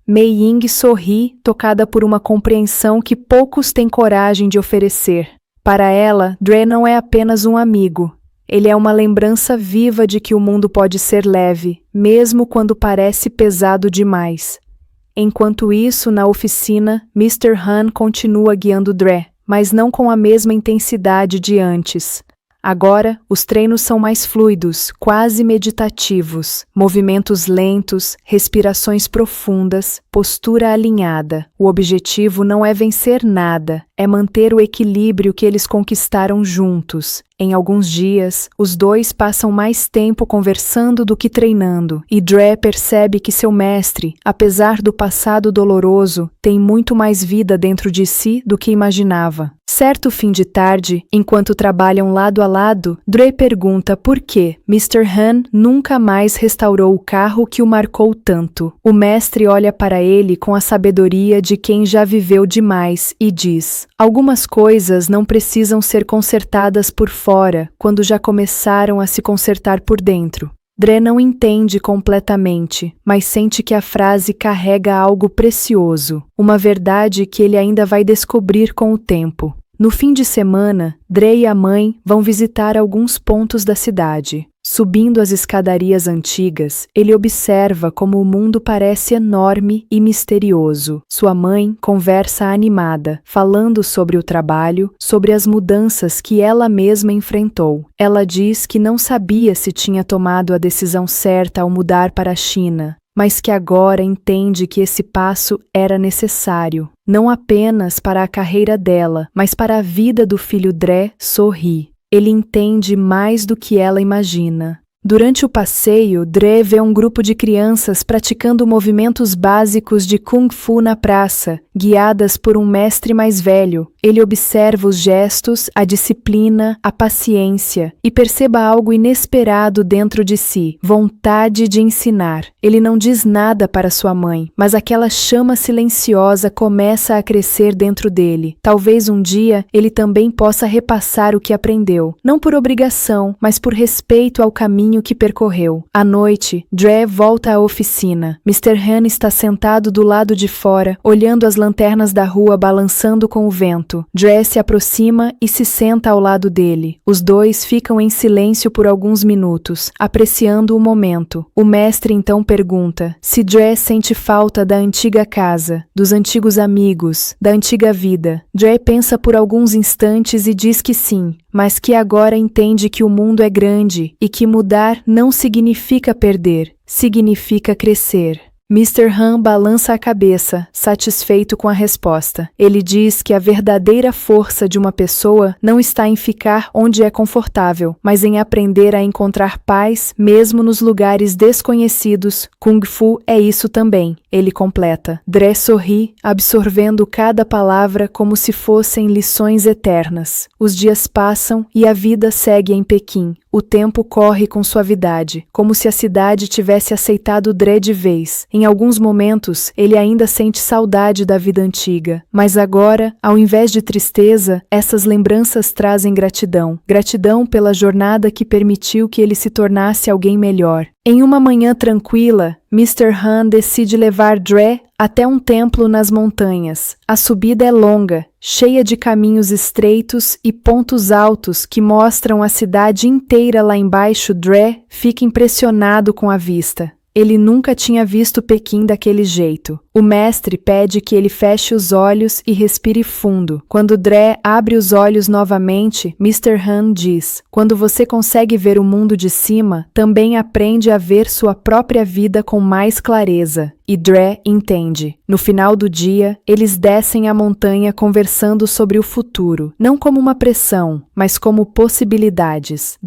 Mei Ying sorri, tocada por uma compreensão que poucos têm coragem de oferecer. Para ela, Dre não é apenas um amigo. Ele é uma lembrança viva de que o mundo pode ser leve, mesmo quando parece pesado demais. Enquanto isso, na oficina, Mr. Han continua guiando Dre, mas não com a mesma intensidade de antes. Agora, os treinos são mais fluidos, quase meditativos. Movimentos lentos, respirações profundas, postura alinhada. O objetivo não é vencer nada, é manter o equilíbrio que eles conquistaram juntos. Em alguns dias, os dois passam mais tempo conversando do que treinando, e Dre percebe que seu mestre, apesar do passado doloroso, tem muito mais vida dentro de si do que imaginava. Certo fim de tarde, enquanto trabalham lado a lado, Dre pergunta por que Mr. Han nunca mais restaurou o carro que o marcou tanto. O mestre olha para ele com a sabedoria de quem já viveu demais e diz: algumas coisas não precisam ser consertadas por fora quando já começaram a se consertar por dentro. Dre não entende completamente, mas sente que a frase carrega algo precioso, uma verdade que ele ainda vai descobrir com o tempo. No fim de semana, Dre e a mãe vão visitar alguns pontos da cidade. Subindo as escadarias antigas, ele observa como o mundo parece enorme e misterioso. Sua mãe conversa animada, falando sobre o trabalho, sobre as mudanças que ela mesma enfrentou. Ela diz que não sabia se tinha tomado a decisão certa ao mudar para a China, mas que agora entende que esse passo era necessário, não apenas para a carreira dela, mas para a vida do filho. Dre sorri. Ele entende mais do que ela imagina. Durante o passeio, Dre vê um grupo de crianças praticando movimentos básicos de Kung Fu na praça, guiadas por um mestre mais velho. Ele observa os gestos, a disciplina, a paciência e perceba algo inesperado dentro de si, vontade de ensinar. Ele não diz nada para sua mãe, mas aquela chama silenciosa começa a crescer dentro dele. Talvez um dia ele também possa repassar o que aprendeu, não por obrigação, mas por respeito ao caminho que percorreu. À noite, Dre volta à oficina. Mr. Han está sentado do lado de fora, olhando as lanternas da rua balançando com o vento. Dre se aproxima e se senta ao lado dele. Os dois ficam em silêncio por alguns minutos, apreciando o momento. O mestre então pergunta se Dre sente falta da antiga casa, dos antigos amigos, da antiga vida. Dre pensa por alguns instantes e diz que sim, mas que agora entende que o mundo é grande e que mudar não significa perder, significa crescer. Mr. Han balança a cabeça, satisfeito com a resposta. Ele diz que a verdadeira força de uma pessoa não está em ficar onde é confortável, mas em aprender a encontrar paz mesmo nos lugares desconhecidos. Kung Fu é isso também, ele completa. Dre sorri, absorvendo cada palavra como se fossem lições eternas. Os dias passam e a vida segue em Pequim. O tempo corre com suavidade, como se a cidade tivesse aceitado Dre de vez. Em alguns momentos, ele ainda sente saudade da vida antiga, mas agora, ao invés de tristeza, essas lembranças trazem gratidão. Gratidão pela jornada que permitiu que ele se tornasse alguém melhor. Em uma manhã tranquila, Mr. Han decide levar Dre até um templo nas montanhas. A subida é longa, cheia de caminhos estreitos e pontos altos que mostram a cidade inteira lá embaixo. Dre fica impressionado com a vista. Ele nunca tinha visto Pequim daquele jeito. O mestre pede que ele feche os olhos e respire fundo. Quando Dre abre os olhos novamente, Mr. Han diz: quando você consegue ver o mundo de cima, também aprende a ver sua própria vida com mais clareza. E Dre entende. No final do dia, eles descem a montanha conversando sobre o futuro, não como uma pressão, mas como possibilidades.